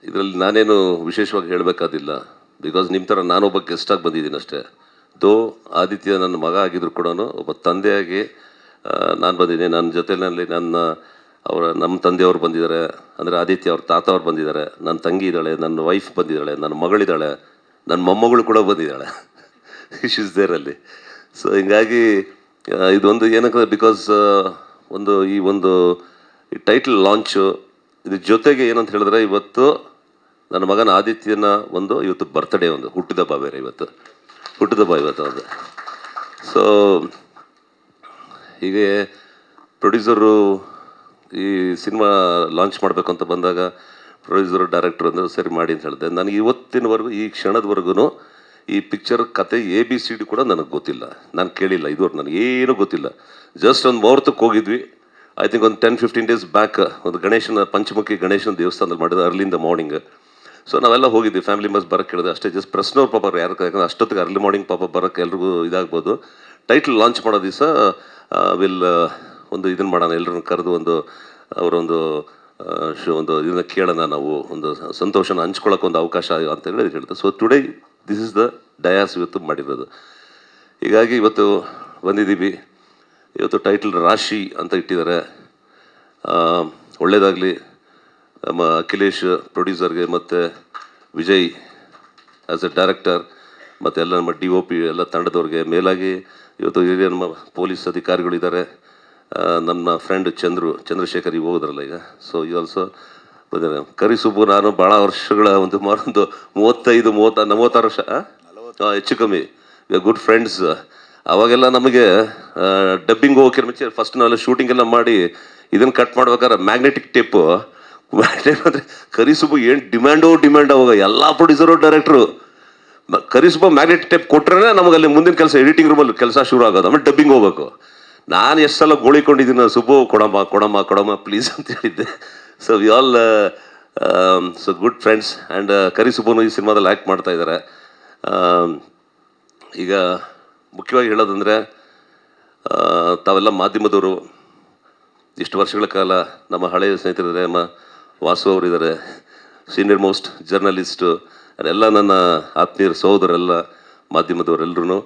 ಇದರಲ್ಲಿ ನಾನೇನು ವಿಶೇಷವಾಗಿ ಹೇಳಬೇಕಾದಿಲ್ಲ. ಬಿಕಾಸ್ ನಿಮ್ಮ ಥರ ನಾನೊಬ್ಬ ಗೆಸ್ಟಾಗಿ ಬಂದಿದ್ದೀನಿ ಅಷ್ಟೇ. ದೋ ಆದಿತ್ಯ ನನ್ನ ಮಗ ಆಗಿದ್ರು ಕೂಡ ಒಬ್ಬ ತಂದೆಯಾಗಿ ನಾನು ಬಂದಿದ್ದೀನಿ. ನನ್ನ ಜೊತೆಯಲ್ಲಿ ನಮ್ಮ ತಂದೆಯವರು ಬಂದಿದ್ದಾರೆ, ಅಂದರೆ ಆದಿತ್ಯ ಅವ್ರ ತಾತ ಅವ್ರು ಬಂದಿದ್ದಾರೆ, ನನ್ನ ತಂಗಿ ಇದ್ದಾಳೆ, ನನ್ನ ವೈಫ್ ಬಂದಿದ್ದಾಳೆ, ನನ್ನ ಮಗಳಿದ್ದಾಳೆ, ನನ್ನ ಮೊಮ್ಮಗಳು ಕೂಡ ಬಂದಿದ್ದಾಳೆ. ಶಿ ಇಸ್ ದೇರ್ ಅಲ್ಲಿ. ಸೊ ಹಿಂಗಾಗಿ ಇದೊಂದು ಏನಕ್ಕೆ ಬಿಕಾಸ್ ಈ ಟೈಟಲ್ ಲಾಂಚು ಇದ್ರ ಜೊತೆಗೆ ಏನಂತ ಹೇಳಿದ್ರೆ, ಇವತ್ತು ನನ್ನ ಮಗನ ಆದಿತ್ಯನ ಇವತ್ತು ಬರ್ತ್ಡೇ, ಹುಟ್ಟಿದಬ್ಬ ಬೇರೆ, ಹುಟ್ಟಿದಬ್ಬ ಇವತ್ತು. ಸೊ ಹೀಗೆ ಪ್ರೊಡ್ಯೂಸರು ಈ ಸಿನಿಮಾ ಲಾಂಚ್ ಮಾಡಬೇಕು ಅಂತ ಬಂದಾಗ ಪ್ರೊಡ್ಯೂಸರು ಡೈರೆಕ್ಟ್ರು ಅಂದರೆ ಸರಿ ಮಾಡಿ ಅಂತ ಹೇಳಿದೆ. ನನಗೆ ಇವತ್ತಿನವರೆಗೂ ಈ ಕ್ಷಣದವರೆಗೂ ಈ ಪಿಕ್ಚರ್ ಕತೆ ABCD ಕೂಡ ನನಗೆ ಗೊತ್ತಿಲ್ಲ, ನಾನು ಕೇಳಿಲ್ಲ, ಇದುವರೆಗೂ ನನಗೇನು ಗೊತ್ತಿಲ್ಲ. ಜಸ್ಟ್ ಒಂದು ಮುಹೂರ್ತಕ್ಕೆ ಹೋಗಿದ್ವಿ, ಐ ಥಿಂಕ್ ಒಂದು 10-15 ಡೇಸ್ ಬ್ಯಾಕ್, ಒಂದು ಪಂಚಮುಖಿ ಗಣೇಶನ ದೇವಸ್ಥಾನದಲ್ಲಿ ಮಾಡಿದ ಅರ್ಲಿಂದ ಮಾರ್ನಿಂಗ್. ಸೊ ನಾವೆಲ್ಲ ಹೋಗಿದ್ವಿ, ಫ್ಯಾಮಿಲಿ ಮೆಂಬರ್ಸ್ ಬರೋಕ್ಕೆ ಹೇಳಿದೆ ಅಷ್ಟೇ. ಜಸ್ಟ್ ಪ್ರೆಸ್ನವ್ರು ಪಾಪ ಯಾಕಂದ್ರೆ ಅಷ್ಟೊತ್ತಿಗೆ ಅರ್ಲಿ ಮಾರ್ನಿಂಗ್ ಪಾಪ ಬರೋಕ್ಕೆ ಎಲ್ರಿಗೂ ಇದಾಗ್ಬೋದು. ಟೈಟಲ್ ಲಾಂಚ್ ಮಾಡೋ ದಿವಸ ಇದನ್ನು ಮಾಡೋಣ, ಎಲ್ಲರನ್ನು ಕರೆದು ಅವರೊಂದು ಇದನ್ನು ಕೇಳೋಣ, ನಾವು ಒಂದು ಸಂತೋಷನ ಹಂಚ್ಕೊಳ್ಳೋಕೆ ಒಂದು ಅವಕಾಶ ಅಂತ ಹೇಳ್ತಾರೆ. So today this is the Dias ಇವತ್ತು ಮಾಡಿರೋದು. ಹೀಗಾಗಿ ಇವತ್ತು ಬಂದಿದ್ದೀವಿ. ಇವತ್ತು ಟೈಟಲ್ ರಾಶಿ ಅಂತ ಇಟ್ಟಿದ್ದಾರೆ. ಒಳ್ಳೆಯದಾಗಲಿ ನಮ್ಮ ಅಖಿಲೇಶ್ ಪ್ರೊಡ್ಯೂಸರ್ಗೆ, ಮತ್ತು ವಿಜಯ್ ಆ್ಯಸ್ ಎ ಡೈರೆಕ್ಟರ್, ಮತ್ತು ಎಲ್ಲ ನಮ್ಮ DOP ಎಲ್ಲ ತಂಡದವ್ರಿಗೆ, ಮೇಲಾಗಿ ಇವತ್ತು ಹಿರಿಯ ನಮ್ಮ ಪೊಲೀಸ್ ಅಧಿಕಾರಿಗಳಿದ್ದಾರೆ. ನಮ್ಮ ಫ್ರೆಂಡ್ ಚಂದ್ರಶೇಖರ್ ಈಗ ಹೋಗೋದ್ರಲ್ಲ ಈಗ. ಸೊ ಈ ಆಲ್ಸೋ ಬಂದಿದ್ದಾರೆ. ಕರಿಸುಬ್ಬು ನಾನು ಭಾಳ ವರ್ಷಗಳ ಒಂದು 35-40 ವರ್ಷ ಹೆಚ್ಚು ಕಮ್ಮಿ ಗುಡ್ ಫ್ರೆಂಡ್ಸ್. ಅವಾಗೆಲ್ಲ ನಮಗೆ ಡಬ್ಬಿಂಗ್ ಹೋಗೋಕೆ ಮುಂಚೆ ಫಸ್ಟ್ ನಾವೆಲ್ಲ ಶೂಟಿಂಗ್ ಎಲ್ಲ ಮಾಡಿ ಇದನ್ನು ಕಟ್ ಮಾಡ್ಬೇಕಾದ್ರೆ ಮ್ಯಾಗ್ನೆಟಿಕ್ ಟೇಪು ಅಂದರೆ ಕರಿಸುಬ್ಬು ಏನು ಡಿಮ್ಯಾಂಡ್ ಅವಾಗ ಎಲ್ಲ ಪ್ರೊಡ್ಯೂಸರು ಡೈರೆಕ್ಟ್ರು. ಕರಿಸುಬ್ಬ ಮ್ಯಾಗ್ನೆಟಿಕ್ ಟೇಪ್ ಕೊಟ್ರೆ ನಮಗೆ ಅಲ್ಲಿ ಮುಂದಿನ ಕೆಲಸ ಎಡಿಟಿಂಗ್ ರೂಮಲ್ಲಿ ಕೆಲಸ ಶುರು ಆಗೋದು, ಆಮೇಲೆ ಡಬ್ಬಿಂಗ್ ಹೋಗ್ಬೇಕು. ನಾನು ಎಷ್ಟು ಸಲ ಗೋಳಿಕೊಂಡಿದ್ದೀನಿ, ಸುಬ್ಬು ಕೊಡಮ್ಮ ಪ್ಲೀಸ್ ಅಂತ ಹೇಳಿದ್ದೆ. So we also good friends. And ಕರಿಸುಬ್ಬನು ಈ ಸಿನಿಮಾದಲ್ಲಿ ಆ್ಯಕ್ಟ್ ಮಾಡ್ತಾ ಇದ್ದಾರೆ. ಈಗ ಮುಖ್ಯವಾಗಿ ಹೇಳೋದಂದರೆ, ತಾವೆಲ್ಲ ಮಾಧ್ಯಮದವರು ಇಷ್ಟು ವರ್ಷಗಳ ಕಾಲ ನಮ್ಮ ಹಳೆಯ ಸ್ನೇಹಿತರಿದ್ದಾರೆ, ನಮ್ಮ ವಾಸು ಅವರಿದ್ದಾರೆ, ಸೀನಿಯರ್ ಮೋಸ್ಟ್ ಜರ್ನಲಿಸ್ಟು, ಎಲ್ಲ ನನ್ನ ಆತ್ಮೀಯರ ಸಹೋದರೆಲ್ಲ ಮಾಧ್ಯಮದವರೆಲ್ಲರೂ,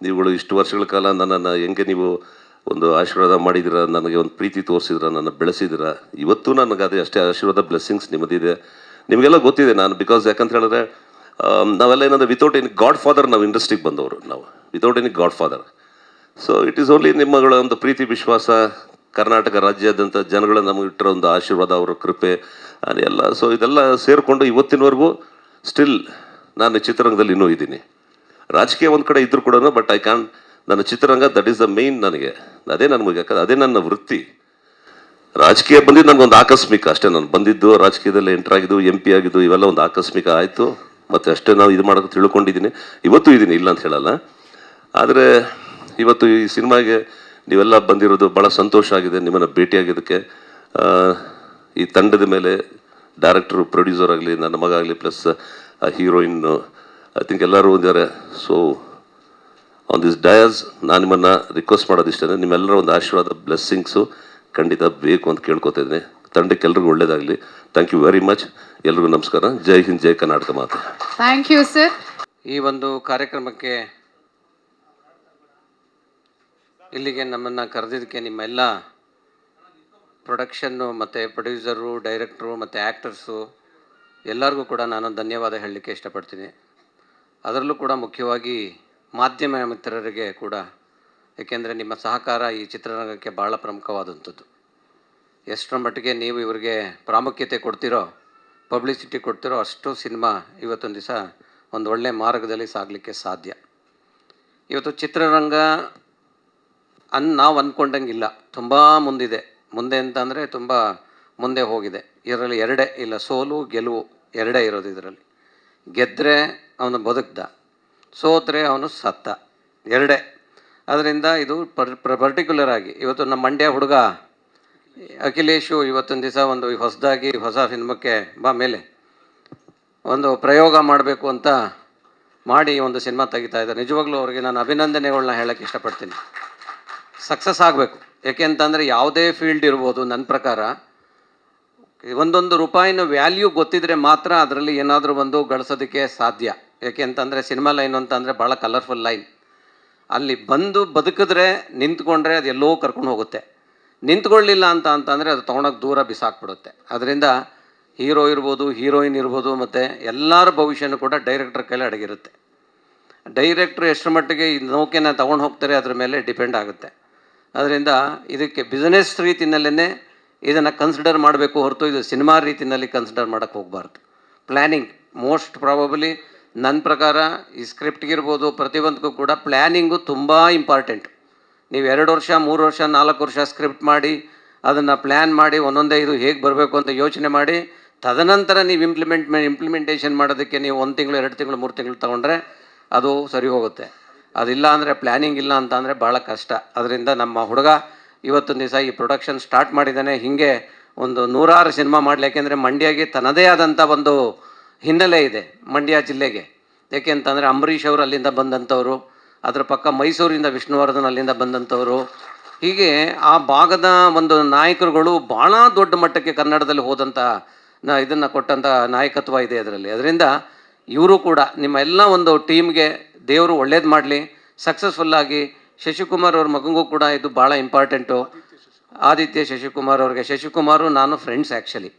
ನೀವುಗಳು ಇಷ್ಟು ವರ್ಷಗಳ ಕಾಲ ನನ್ನನ್ನು ಹೆಂಗೆ ನೀವು ಒಂದು ಆಶೀರ್ವಾದ ಮಾಡಿದ್ದೀರ, ನನಗೆ ಒಂದು ಪ್ರೀತಿ ತೋರಿಸಿದ್ರ, ನನ್ನ ಬೆಳೆಸಿದ್ದೀರ. ಇವತ್ತು ನನಗೆ ಅಷ್ಟೇ ಆಶೀರ್ವಾದ, ಬ್ಲೆಸ್ಸಿಂಗ್ಸ್ ನಿಮ್ಮದಿದೆ. ನಿಮಗೆಲ್ಲ ಗೊತ್ತಿದೆ ನಾನು, ಬಿಕಾಸ್ ಯಾಕಂತ ಹೇಳಿದ್ರೆ ನಾವೆಲ್ಲ ಏನಂದರೆ ವಿತೌಟ್ ಎನಿ ಗಾಡ್ ಫಾದರ್ ನಾವು ಇಂಡಸ್ಟ್ರಿಗೆ ಬಂದವರು, ನಾವು without any godfather. So it is only ನಿಮ್ಮಗಳ ಒಂದು ಪ್ರೀತಿ, ವಿಶ್ವಾಸ, ಕರ್ನಾಟಕ ರಾಜ್ಯಾದ್ಯಂತ ಜನಗಳ ನಮಗೆ ಇಟ್ಟಿರೋ ಒಂದು ಆಶೀರ್ವಾದ, ಅವರ ಕೃಪೆ ಎಲ್ಲ. ಸೊ ಇದೆಲ್ಲ ಸೇರಿಕೊಂಡು ಇವತ್ತಿನವರೆಗೂ ಸ್ಟಿಲ್ ನಾನು ಚಿತ್ರರಂಗದಲ್ಲಿ ಇನ್ನೂ ಇದ್ದೀನಿ. ರಾಜಕೀಯ ಒಂದು ಕಡೆ ಇದ್ದರೂ ಕೂಡ ಬಟ್ ನನ್ನ ಚಿತ್ರರಂಗ ದಟ್ ಈಸ್ ದ ಮೇಯ್ನ್. ಅದೇ ನನಗೆ, ಯಾಕಂದ್ರೆ ಅದೇ ನನ್ನ ವೃತ್ತಿ. ರಾಜಕೀಯ ಬಂದಿದ್ದು ನನಗೊಂದು ಆಕಸ್ಮಿಕ ಅಷ್ಟೇ. ನಾನು ಬಂದಿದ್ದು ರಾಜಕೀಯದಲ್ಲಿ ಎಂಟರ್ ಆಗಿದ್ದು, MP ಆಗಿದ್ದು, ಇವೆಲ್ಲ ಒಂದು ಆಕಸ್ಮಿಕ ಆಯಿತು. ಮತ್ತು ಅಷ್ಟೇ ನಾವು ಇದು ಮಾಡೋಕ್ಕೆ ತಿಳ್ಕೊಂಡಿದ್ದೀನಿ. ಇವತ್ತು ಇದ್ದೀನಿ, ಇಲ್ಲ ಅಂತ ಹೇಳಲ್ಲ. ಆದರೆ ಇವತ್ತು ಈ ಸಿನಿಮಾಗೆ ನೀವೆಲ್ಲ ಬಂದಿರೋದು ಭಾಳ ಸಂತೋಷ ಆಗಿದೆ. ನಿಮ್ಮನ್ನು ಭೇಟಿಯಾಗಿದ್ದಕ್ಕೆ ಈ ತಂಡದ ಮೇಲೆ ಡೈರೆಕ್ಟ್ರು, ಪ್ರೊಡ್ಯೂಸರ್ ಆಗಲಿ, ನನ್ನ ಮಗ ಆಗಲಿ, ಪ್ಲಸ್ ಹೀರೋಯಿನ್ನು, ಐ ಥಿಂಕ್ ಎಲ್ಲರೂ ಇದ್ದಾರೆ. ಸೊ ಆನ್ ದಿಸ್ ಡಯಾಸ್ ನಾನು ನಿಮ್ಮನ್ನು ರಿಕ್ವೆಸ್ಟ್ ಮಾಡೋದಿಷ್ಟೇ, ನಿಮ್ಮೆಲ್ಲರ ಒಂದು ಆಶೀರ್ವಾದ, ಬ್ಲೆಸ್ಸಿಂಗ್ಸು ಖಂಡಿತ ಬೇಕು ಅಂತ ಕೇಳ್ಕೊತಾ ಇದ್ದೀನಿ. ತಂಡಕ್ಕೆ ಎಲ್ರಿಗೂ ಒಳ್ಳೇದಾಗಲಿ. Thank you very much. ಎಲ್ರಿಗೂ ನಮಸ್ಕಾರ. ಜೈ ಹಿಂದ್, ಜೈ ಕರ್ನಾಟಕ ಮಾತು. Thank you sir. ಈ ಒಂದು ಕಾರ್ಯಕ್ರಮಕ್ಕೆ ಇಲ್ಲಿಗೆ ನಮ್ಮನ್ನು ಕರೆದಿದ್ದಕ್ಕೆ ನಿಮ್ಮೆಲ್ಲ ಪ್ರೊಡಕ್ಷನ್ನು ಮತ್ತು ಪ್ರೊಡ್ಯೂಸರು, ಡೈರೆಕ್ಟ್ರು ಮತ್ತು ಆ್ಯಕ್ಟರ್ಸು ಎಲ್ಲರಿಗೂ ಕೂಡ ನಾನು ಧನ್ಯವಾದ ಹೇಳಲಿಕ್ಕೆ ಇಷ್ಟಪಡ್ತೀನಿ. ಅದರಲ್ಲೂ ಕೂಡ ಮುಖ್ಯವಾಗಿ ಮಾಧ್ಯಮ ಮಿತ್ರರಿಗೆ ಕೂಡ, ಏಕೆಂದರೆ ನಿಮ್ಮ ಸಹಕಾರ ಈ ಚಿತ್ರರಂಗಕ್ಕೆ ಭಾಳ ಪ್ರಮುಖವಾದಂಥದ್ದು. ಎಷ್ಟರ ಮಟ್ಟಿಗೆ ನೀವು ಇವರಿಗೆ ಪ್ರಾಮುಖ್ಯತೆ ಕೊಡ್ತಿರೋ, ಪಬ್ಲಿಸಿಟಿ ಕೊಡ್ತಿರೋ, ಅಷ್ಟು ಸಿನಿಮಾ ಇವತ್ತೊಂದು ದಿವಸ ಒಂದು ಒಳ್ಳೆಯ ಮಾರ್ಗದಲ್ಲಿ ಸಾಗಲಿಕ್ಕೆ ಸಾಧ್ಯ. ಇವತ್ತು ಚಿತ್ರರಂಗ ನಾವು ಅಂದ್ಕೊಂಡಂಗಿಲ್ಲ, ತುಂಬ ಮುಂದೆ ಅಂತಂದರೆ ತುಂಬ ಮುಂದೆ ಹೋಗಿದೆ. ಇದರಲ್ಲಿ ಎರಡೇ ಇಲ್ಲ, ಸೋಲು ಗೆಲುವು ಎರಡೇ ಇರೋದು. ಇದರಲ್ಲಿ ಗೆದ್ದರೆ ಅವನು ಬದುಕ್ದ, ಸೋತ್ರೆ ಅವನು ಸತ್ತ, ಎರಡೇ. ಅದರಿಂದ ಇದು ಪರ್ಟಿಕ್ಯುಲರ್ ಆಗಿ ಇವತ್ತು ನಮ್ಮ ಮಂಡ್ಯ ಹುಡುಗ ಅಖಿಲೇಶು ಇವತ್ತೊಂದು ದಿವಸ ಹೊಸ ಸಿನಿಮಾಕ್ಕೆ ಮೇಲೆ ಒಂದು ಪ್ರಯೋಗ ಮಾಡಬೇಕು ಅಂತ ಮಾಡಿ ಒಂದು ಸಿನಿಮಾ ತೆಗಿತಾ ಇದ್ದಾರೆ. ನಿಜವಾಗ್ಲೂ ಅವ್ರಿಗೆ ನಾನು ಅಭಿನಂದನೆಗಳನ್ನ ಹೇಳೋಕ್ಕೆ ಇಷ್ಟಪಡ್ತೀನಿ. ಸಕ್ಸಸ್ ಆಗಬೇಕು. ಯಾಕೆ ಅಂತಂದರೆ ಯಾವುದೇ ಫೀಲ್ಡ್ ಇರ್ಬೋದು, ನನ್ನ ಪ್ರಕಾರ ಒಂದೊಂದು ರೂಪಾಯಿನ ವ್ಯಾಲ್ಯೂ ಗೊತ್ತಿದ್ರೆ ಮಾತ್ರ ಅದರಲ್ಲಿ ಏನಾದರೂ ಒಂದು ಗಳಿಸೋದಕ್ಕೆ ಸಾಧ್ಯ. ಯಾಕೆ ಅಂತಂದರೆ ಸಿನಿಮಾ ಲೈನ್ ಅಂತಂದರೆ ಭಾಳ ಕಲರ್ಫುಲ್ ಲೈನ್. ಅಲ್ಲಿ ಬಂದು ಬದುಕಿದ್ರೆ ನಿಂತ್ಕೊಂಡ್ರೆ ಅದು ಎಲ್ಲೋ ಕರ್ಕೊಂಡು ಹೋಗುತ್ತೆ. ನಿಂತ್ಕೊಳ್ಳಿಲ್ಲ ಅಂತಂದರೆ ಅದು ತೊಗೊಂಡೋಗಿ ದೂರ ಬಿಸಾಕ್ಬಿಡುತ್ತೆ. ಅದರಿಂದ ಹೀರೋ ಇರ್ಬೋದು, ಹೀರೋಯಿನ್ ಇರ್ಬೋದು, ಮತ್ತು ಎಲ್ಲರ ಭವಿಷ್ಯನೂ ಕೂಡ ಡೈರೆಕ್ಟರ್ ಕೈಲಿ ಅಡಗಿರುತ್ತೆ. ಡೈರೆಕ್ಟ್ರು ಎಷ್ಟರ ಮಟ್ಟಿಗೆ ಈ ನೌಕೆನ ತೊಗೊಂಡು ಹೋಗ್ತಾರೆ ಅದ್ರ ಮೇಲೆ ಡಿಪೆಂಡ್ ಆಗುತ್ತೆ. ಅದರಿಂದ ಇದಕ್ಕೆ ಬಿಸ್ನೆಸ್ ರೀತಿಯಲ್ಲೇ ಇದನ್ನು ಕನ್ಸಿಡರ್ ಮಾಡಬೇಕು ಹೊರತು ಇದು ಸಿನಿಮಾ ರೀತಿಯಲ್ಲಿ ಕನ್ಸಿಡರ್ ಮಾಡೋಕ್ಕೆ ಹೋಗಬಾರ್ದು. ಪ್ಲ್ಯಾನಿಂಗ್ ಮೋಸ್ಟ್ ಪ್ರಾಬಬಲಿ ನನ್ನ ಪ್ರಕಾರ ಈ ಸ್ಕ್ರಿಪ್ಟ್ಗಿರ್ಬೋದು ಪ್ರತಿಯೊಂದಕ್ಕೂ ಕೂಡ ಪ್ಲ್ಯಾನಿಂಗು ತುಂಬ ಇಂಪಾರ್ಟೆಂಟ್. ನೀವು 2 ವರ್ಷ 3 ವರ್ಷ 4 ವರ್ಷ ಸ್ಕ್ರಿಪ್ಟ್ ಮಾಡಿ ಅದನ್ನು ಪ್ಲ್ಯಾನ್ ಮಾಡಿ ಒಂದೊಂದೇ ಇದು ಹೇಗೆ ಬರಬೇಕು ಅಂತ ಯೋಚನೆ ಮಾಡಿ ತದನಂತರ ನೀವು ಇಂಪ್ಲಿಮೆಂಟೇಷನ್ ಮಾಡೋದಕ್ಕೆ ನೀವು 1 ತಿಂಗಳು 2 ತಿಂಗಳು 3 ತಿಂಗಳು ತೊಗೊಂಡ್ರೆ ಅದು ಸರಿ ಹೋಗುತ್ತೆ. ಅದಿಲ್ಲ ಅಂದರೆ ಪ್ಲ್ಯಾನಿಂಗ್ ಇಲ್ಲ ಅಂತ ಅಂದರೆ ಭಾಳ ಕಷ್ಟ. ಅದರಿಂದ ನಮ್ಮ ಹುಡುಗ ಇವತ್ತೊಂದು ದಿವಸ ಈ ಪ್ರೊಡಕ್ಷನ್ ಸ್ಟಾರ್ಟ್ ಮಾಡಿದ್ದಾನೆ. ಹೀಗೆ ಒಂದು 100 ಸಿನಿಮಾ ಮಾಡಲಿ. ಯಾಕೆಂದರೆ ಮಂಡ್ಯಗೆ ತನ್ನದೇ ಆದಂಥ ಒಂದು ಹಿನ್ನೆಲೆ ಇದೆ ಮಂಡ್ಯ ಜಿಲ್ಲೆಗೆ. ಯಾಕೆ ಅಂತಂದರೆ ಅಂಬರೀಷ್ ಅವರು ಅಲ್ಲಿಂದ ಬಂದಂಥವ್ರು, ಅದರ ಪಕ್ಕ ಮೈಸೂರಿಂದ ವಿಷ್ಣುವರ್ಧನ್ ಅಲ್ಲಿಂದ ಬಂದಂಥವ್ರು. ಹೀಗೆ ಆ ಭಾಗದ ಒಂದು ನಾಯಕರುಗಳು ಭಾಳ ದೊಡ್ಡ ಮಟ್ಟಕ್ಕೆ ಕನ್ನಡದಲ್ಲಿ ಹೋದಂಥ ಇದನ್ನು ಕೊಟ್ಟಂಥ ನಾಯಕತ್ವ ಇದೆ ಅದರಲ್ಲಿ. ಅದರಿಂದ ಇವರು ಕೂಡ ನಿಮ್ಮ ಎಲ್ಲ ಒಂದು ಟೀಮ್ಗೆ ದೇವರು ಒಳ್ಳೇದು ಮಾಡಲಿ, ಸಕ್ಸಸ್ಫುಲ್ಲಾಗಿ. ಶಶಿಕುಮಾರ್ ಅವ್ರ ಮಗನಿಗೂ ಕೂಡ ಇದು ಭಾಳ ಇಂಪಾರ್ಟೆಂಟು. ಆದಿತ್ಯ ಶಶಿಕುಮಾರ್ ಅವ್ರಿಗೆ, ಶಶಿಕುಮಾರು ನಾನು ಫ್ರೆಂಡ್ಸ್ ಆ್ಯಕ್ಚುಲಿ.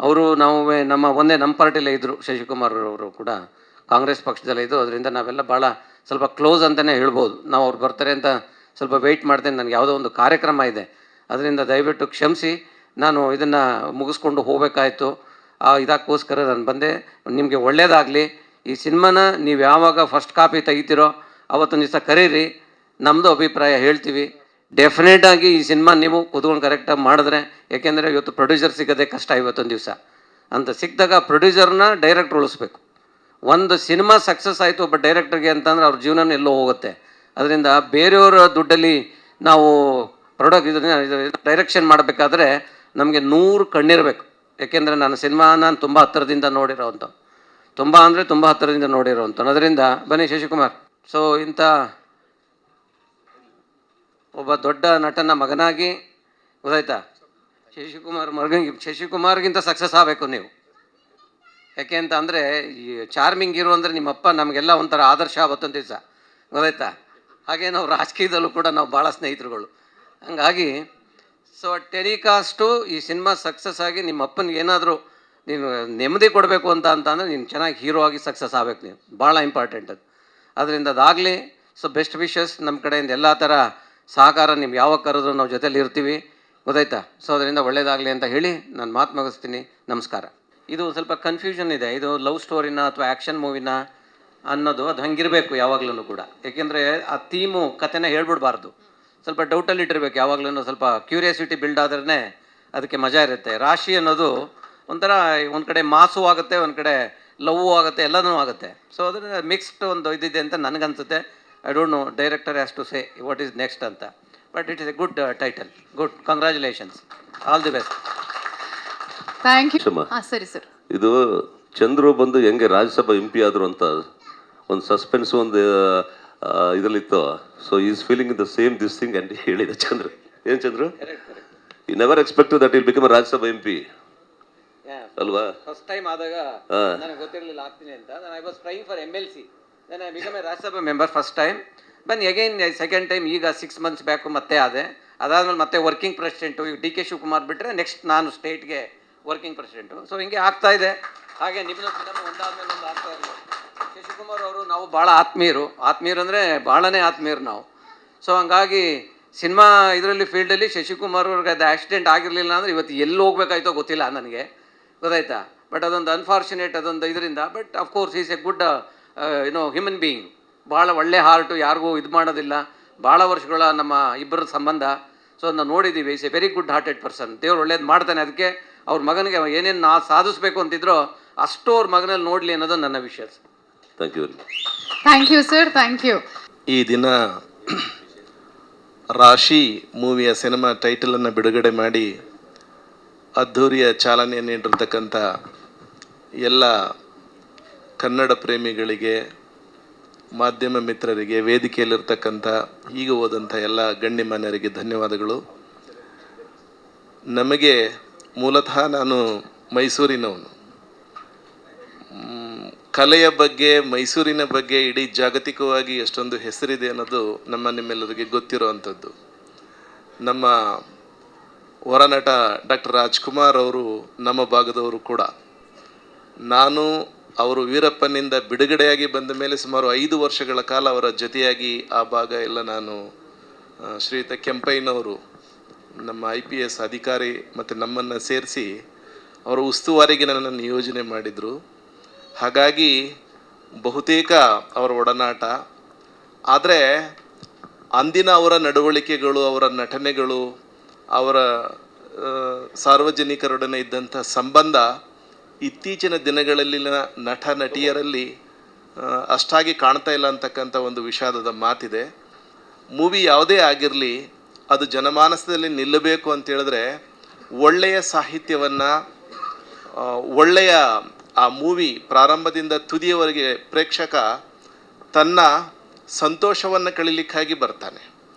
ಅವರು ನಾವು ನಮ್ಮ ಪಾರ್ಟಿಲೇ ಇದ್ದರು. ಶಶಿಕುಮಾರ್ ಅವರು ಕೂಡ ಕಾಂಗ್ರೆಸ್ ಪಕ್ಷದಲ್ಲೇ ಇದ್ದು. ಅದರಿಂದ ನಾವೆಲ್ಲ ಭಾಳ ಸ್ವಲ್ಪ ಕ್ಲೋಸ್ ಅಂತಲೇ ಹೇಳ್ಬೋದು. ನಾವು ಅವ್ರು ಬರ್ತಾರೆ ಅಂತ ಸ್ವಲ್ಪ ವೆಯ್ಟ್ ಮಾಡ್ತೇನೆ. ನನಗೆ ಯಾವುದೋ ಒಂದು ಕಾರ್ಯಕ್ರಮ ಇದೆ, ಅದರಿಂದ ದಯವಿಟ್ಟು ಕ್ಷಮಿಸಿ. ನಾನು ಇದನ್ನು ಮುಗಿಸ್ಕೊಂಡು ಹೋಗಬೇಕಾಯ್ತು. ಇದಕ್ಕೋಸ್ಕರ ನಾನು ಬಂದೆ. ನಿಮಗೆ ಒಳ್ಳೆಯದಾಗಲಿ. ಈ ಸಿನಿಮಾನ ನೀವು ಯಾವಾಗ ಫಸ್ಟ್ ಕಾಪಿ ತೆಗಿತೀರೋ ಅವತ್ತೊಂದು ದಿವಸ ಕರೀರಿ, ನಮ್ಮದು ಅಭಿಪ್ರಾಯ ಹೇಳ್ತೀವಿ. ಡೆಫಿನೆಟಾಗಿ ಈ ಸಿನಿಮಾ ನೀವು ಕೂತ್ಕೊಂಡು ಕರೆಕ್ಟಾಗಿ ಮಾಡಿದ್ರೆ, ಯಾಕೆಂದರೆ ಇವತ್ತು ಪ್ರೊಡ್ಯೂಸರ್ ಸಿಗೋದೇ ಕಷ್ಟ. ಇವತ್ತೊಂದು ದಿವಸ ಅಂತ ಸಿಕ್ಕಿದಾಗ ಪ್ರೊಡ್ಯೂಸರ್ನ ಡೈರೆಕ್ಟ್ರ್ ಉಳಿಸ್ಬೇಕು. ಒಂದು ಸಿನಿಮಾ ಸಕ್ಸಸ್ ಆಯಿತು ಒಬ್ಬ ಡೈರೆಕ್ಟ್ರಿಗೆ ಅಂತಂದರೆ ಅವ್ರ ಜೀವನ ಎಲ್ಲೋ ಹೋಗುತ್ತೆ. ಅದರಿಂದ ಬೇರೆಯವರ ದುಡ್ಡಲ್ಲಿ ನಾವು ಡೈರೆಕ್ಷನ್ ಮಾಡಬೇಕಾದ್ರೆ ನಮಗೆ 100 ಕಣ್ಣಿರಬೇಕು. ಯಾಕೆಂದರೆ ನಾನು ಸಿನಿಮಾನ ತುಂಬ ಹತ್ತಿರದಿಂದ ನೋಡಿರೋವಂಥ, ತುಂಬ ಹತ್ತಿರದಿಂದ ನೋಡಿರೋವಂಥ. ಅದರಿಂದ ಬನ್ನಿ ಶಶಿಕುಮಾರ್. ಸೊ ಇಂಥ ಒಬ್ಬ ದೊಡ್ಡ ನಟನ ಮಗನಾಗಿ, ಗೊತ್ತಾಯ್ತಾ, ಶಶಿಕುಮಾರ್ಗಿಂತ ಸಕ್ಸಸ್ ಆಗಬೇಕು ನೀವು. ಯಾಕೆ ಅಂತ ಅಂದರೆ ಈ ಚಾರ್ಮಿಂಗ್ ಇರು ಅಂದರೆ ನಿಮ್ಮಪ್ಪ ನಮಗೆಲ್ಲ ಒಂಥರ ಆದರ್ಶ ಅವತ್ತೊಂದು ದಿವಸ, ಗೊತ್ತಾಯ್ತಾ. ಹಾಗೆ ನಾವು ರಾಜಕೀಯದಲ್ಲೂ ಕೂಡ ನಾವು ಭಾಳ ಸ್ನೇಹಿತರುಗಳು. ಹಂಗಾಗಿ ಸೊ ಟೆಲಿಕಾಸ್ಟು ಈ ಸಿನಿಮಾ ಸಕ್ಸಸ್ ಆಗಿ ನಿಮ್ಮ ಅಪ್ಪನಿಗೆ ಏನಾದರೂ ನೀನು ನೆಮ್ಮದಿ ಕೊಡಬೇಕು ಅಂತಂದರೆ ನೀನು ಚೆನ್ನಾಗಿ ಹೀರೋ ಆಗಿ ಸಕ್ಸಸ್ ಆಗಬೇಕು. ನೀವು ಭಾಳ ಇಂಪಾರ್ಟೆಂಟ್ ಅದು. ಅದರಿಂದ ಅದಾಗಲಿ. ಸೊ ಬೆಸ್ಟ್ ವಿಶಸ್ ನಮ್ಮ ಕಡೆಯಿಂದ ಎಲ್ಲ ಥರ ಸಹಕಾರ. ನಿಮ್ಗೆ ಯಾವಾಗ ಕರೆದ್ರು ನಾವು ಜೊತೆಲಿ ಇರ್ತೀವಿ, ಗೊತ್ತಾಯ್ತಾ. ಸೊ ಅದರಿಂದ ಒಳ್ಳೇದಾಗಲಿ ಅಂತ ಹೇಳಿ ನಾನು ಮಾತು ಮುಗಿಸ್ತೀನಿ. ನಮಸ್ಕಾರ. ಇದು ಸ್ವಲ್ಪ ಕನ್ಫ್ಯೂಷನ್ ಇದೆ. ಇದು ಲವ್ ಸ್ಟೋರಿನ ಅಥವಾ ಆ್ಯಕ್ಷನ್ ಮೂವಿನ ಅನ್ನೋದು ಅದು ಹಂಗಿರಬೇಕು ಯಾವಾಗಲೂ ಕೂಡ. ಏಕೆಂದರೆ ಆ ಥೀಮು ಕಥೆನ ಹೇಳ್ಬಿಡ್ಬಾರ್ದು. ಸ್ವಲ್ಪ ಡೌಟಲ್ಲಿ ಇಟ್ಟಿರ್ಬೇಕು ಯಾವಾಗಲೂ. ಸ್ವಲ್ಪ ಕ್ಯೂರಿಯಾಸಿಟಿ ಬಿಲ್ಡ್ ಆದ್ರೇ ಅದಕ್ಕೆ ಮಜಾ ಇರುತ್ತೆ. ರಾಶಿ ಅನ್ನೋದು ಒಂಥರ ಒಂದು ಕಡೆ ಮಾಸು ಆಗುತ್ತೆ, ಒಂದು ಕಡೆ ಲವ್ ಆಗುತ್ತೆ, ಎಲ್ಲನೂ ಆಗುತ್ತೆ. ಸೊ ಅದರ ಮಿಕ್ಸ್ಡ್ ಒಂದು ಇದಿದೆ ಅಂತ ನನಗನ್ಸುತ್ತೆ. I don't know, director has to say what is next ಅಂತ. But it is a good title. Good, congratulations, all the best. Thank you. ಸರಿ ಸರ್. ಇದು ಚಂದ್ರು ಬಂದು ಹೆಂಗೆ ರಾಜ್ಯಸಭಾ ಎಂ ಪಿ ಆದರು ಅಂತ ಒಂದು ಸಸ್ಪೆನ್ಸ್ ಒಂದು ಇದರಲ್ಲಿತ್ತು. So is feeling the same this thing ಅಂತ ಹೇಳಿದೆ ಚಂದ್ರು. ಏನು Chandru, you never expect that will become Rajya Sabha M P ಅಲ್ವಾ? ಫಸ್ಟ್ ಟೈಮ್ ಆದಾಗ ನನಗೆ ಗೊತ್ತಿರಲಿಲ್ಲ ಆಗ್ತೀನಿ ಅಂತ. I was trying for MLC. Then I become a Rajya Sabha member first time. But again second time ಈಗ 6 months ಬ್ಯಾಕು ಮತ್ತೆ ಆದೆ. ಅದಾದಮೇಲೆ ಮತ್ತೆ ವರ್ಕಿಂಗ್ ಪ್ರೆಸಿಡೆಂಟು. ಈಗ DK ಶಿವಕುಮಾರ್ ಬಿಟ್ಟರೆ ನೆಕ್ಸ್ಟ್ ನಾನು ಸ್ಟೇಟ್ಗೆ ವರ್ಕಿಂಗ್ ಪ್ರೆಸಿಡೆಂಟು. ಸೊ ಹಿಂಗೆ ಆಗ್ತಾ ಇದೆ. ಹಾಗೆ ನಿಮ್ಮದು ಫಿಲಮ್ ಒಂದಾದ್ಮೇಲೆ ಒಂದು ಆಗ್ತಾ ಇದೆ. ಶಶಿಕುಮಾರ್ ಅವರು ನಾವು ಭಾಳ ಆತ್ಮೀಯರು ಅಂದರೆ ಭಾಳನೇ ಆತ್ಮೀಯರು ನಾವು. ಸೊ ಹಂಗಾಗಿ ಸಿನಿಮಾ ಇದರಲ್ಲಿ ಫೀಲ್ಡಲ್ಲಿ ಶಶಿಕುಮಾರ್ ಅವ್ರಿಗೆ ಅದು ಆಕ್ಸಿಡೆಂಟ್ ಆಗಿರಲಿಲ್ಲ ಅಂದರೆ ಇವತ್ತು ಎಲ್ಲಿ ಹೋಗ್ಬೇಕಾಯ್ತೋ ಗೊತ್ತಿಲ್ಲ ನನಗೆ, ಗೊತ್ತಾಯ್ತಾ. ಬಟ್ ಅದೊಂದು ಅನ್ಫಾರ್ಚುನೇಟ್ ಅದೊಂದು ಇದರಿಂದ. But of course is A good human being. ಭಾಳ ಒಳ್ಳೆ ಹಾರ್ಟು, ಯಾರಿಗೂ ಇದು ಮಾಡೋದಿಲ್ಲ. ಭಾಳ ವರ್ಷಗಳ ನಮ್ಮ ಇಬ್ಬರ ಸಂಬಂಧ. ಸೊ ಅದನ್ನ ನೋಡಿದ್ದೀವಿ. Is A very good hearted person. ದೇವ್ರು ಒಳ್ಳೇದು ಮಾಡ್ತಾನೆ. ಅದಕ್ಕೆ ಅವ್ರ ಮಗನಿಗೆ ಏನೇನು ಸಾಧಿಸಬೇಕು ಅಂತಿದ್ರೋ ಅಷ್ಟು ಅವ್ರ ಮಗನಲ್ಲಿ ನೋಡಲಿ ಅನ್ನೋದು ನನ್ನ ವಿಷಯ. Thank you. Thank you sir, thank you. ಈ ದಿನ ರಾಶಿ ಮೂವಿಯ ಸಿನಿಮಾ ಟೈಟಲನ್ನು ಬಿಡುಗಡೆ ಮಾಡಿ ಅದ್ಧೂರಿಯ ಚಾಲನೆ ನೀಡಿರ್ತಕ್ಕಂಥ ಎಲ್ಲ ಕನ್ನಡ ಪ್ರೇಮಿಗಳಿಗೆ, ಮಾಧ್ಯಮ ಮಿತ್ರರಿಗೆ, ವೇದಿಕೆಯಲ್ಲಿರ್ತಕ್ಕಂಥ ಈಗ ಹೋದಂಥ ಎಲ್ಲ ಗಣ್ಯಮಾನ್ಯರಿಗೆ ಧನ್ಯವಾದಗಳು. ನಮಗೆ ಮೂಲತಃ ನಾನು ಮೈಸೂರಿನವನು. ಕಲೆಯ ಬಗ್ಗೆ, ಮೈಸೂರಿನ ಬಗ್ಗೆ ಇಡೀ ಜಾಗತಿಕವಾಗಿ ಎಷ್ಟೊಂದು ಹೆಸರಿದೆ ಅನ್ನೋದು ನಿಮ್ಮೆಲ್ಲರಿಗೆ ಗೊತ್ತಿರುವಂಥದ್ದು. ನಮ್ಮ ಹೊರನಟ ಡಾಕ್ಟರ್ ರಾಜ್ಕುಮಾರ್ ಅವರು ನಮ್ಮ ಭಾಗದವರು ಕೂಡ. ನಾನು ಅವರು ವೀರಪ್ಪನಿಂದ ಬಿಡುಗಡೆಯಾಗಿ ಬಂದ ಮೇಲೆ ಸುಮಾರು 5 ವರ್ಷಗಳ ಕಾಲ ಅವರ ಜೊತೆಯಾಗಿ ಆ ಭಾಗ ಎಲ್ಲ ನಾನು ಶ್ರೀಯುತ ಕೆಂಪಯ್ಯನವರು ನಮ್ಮ IPS ಅಧಿಕಾರಿ ಮತ್ತು ನಮ್ಮನ್ನು ಸೇರಿಸಿ ಅವರ ಉಸ್ತುವಾರಿಗೆ ನನ್ನನ್ನು ನಿಯೋಜನೆ ಮಾಡಿದರು. ಹಾಗಾಗಿ ಬಹುತೇಕ ಅವರ ಒಡನಾಟ. ಆದರೆ ಅಂದಿನ ಅವರ ನಡವಳಿಕೆಗಳು, ಅವರ ನಟನೆಗಳು, ಅವರ ಸಾರ್ವಜನಿಕರೊಡನೆ ಇದ್ದಂಥ ಸಂಬಂಧ ಇತ್ತೀಚಿನ ದಿನಗಳಲ್ಲಿನ ನಟ ನಟಿಯರಲ್ಲಿ ಅಷ್ಟಾಗಿ ಕಾಣ್ತಾ ಇಲ್ಲ ಅಂತಕ್ಕಂಥ ಒಂದು ವಿಷಾದದ ಮಾತಿದೆ. ಮೂವಿ ಯಾವುದೇ ಆಗಿರಲಿ, ಅದು ಜನಮಾನಸದಲ್ಲಿ ನಿಲ್ಲಬೇಕು ಅಂತ ಹೇಳಿದ್ರೆ ಒಳ್ಳೆಯ ಸಾಹಿತ್ಯವನ್ನು, ಒಳ್ಳೆಯ ಆ ಮೂವಿ ಪ್ರಾರಂಭದಿಂದ ತುದಿಯವರೆಗೆ ಪ್ರೇಕ್ಷಕ ತನ್ನ ಸಂತೋಷವನ್ನು ಕಳೀಲಿಕ್ಕಾಗಿ ಬರ್ತಾನೆ.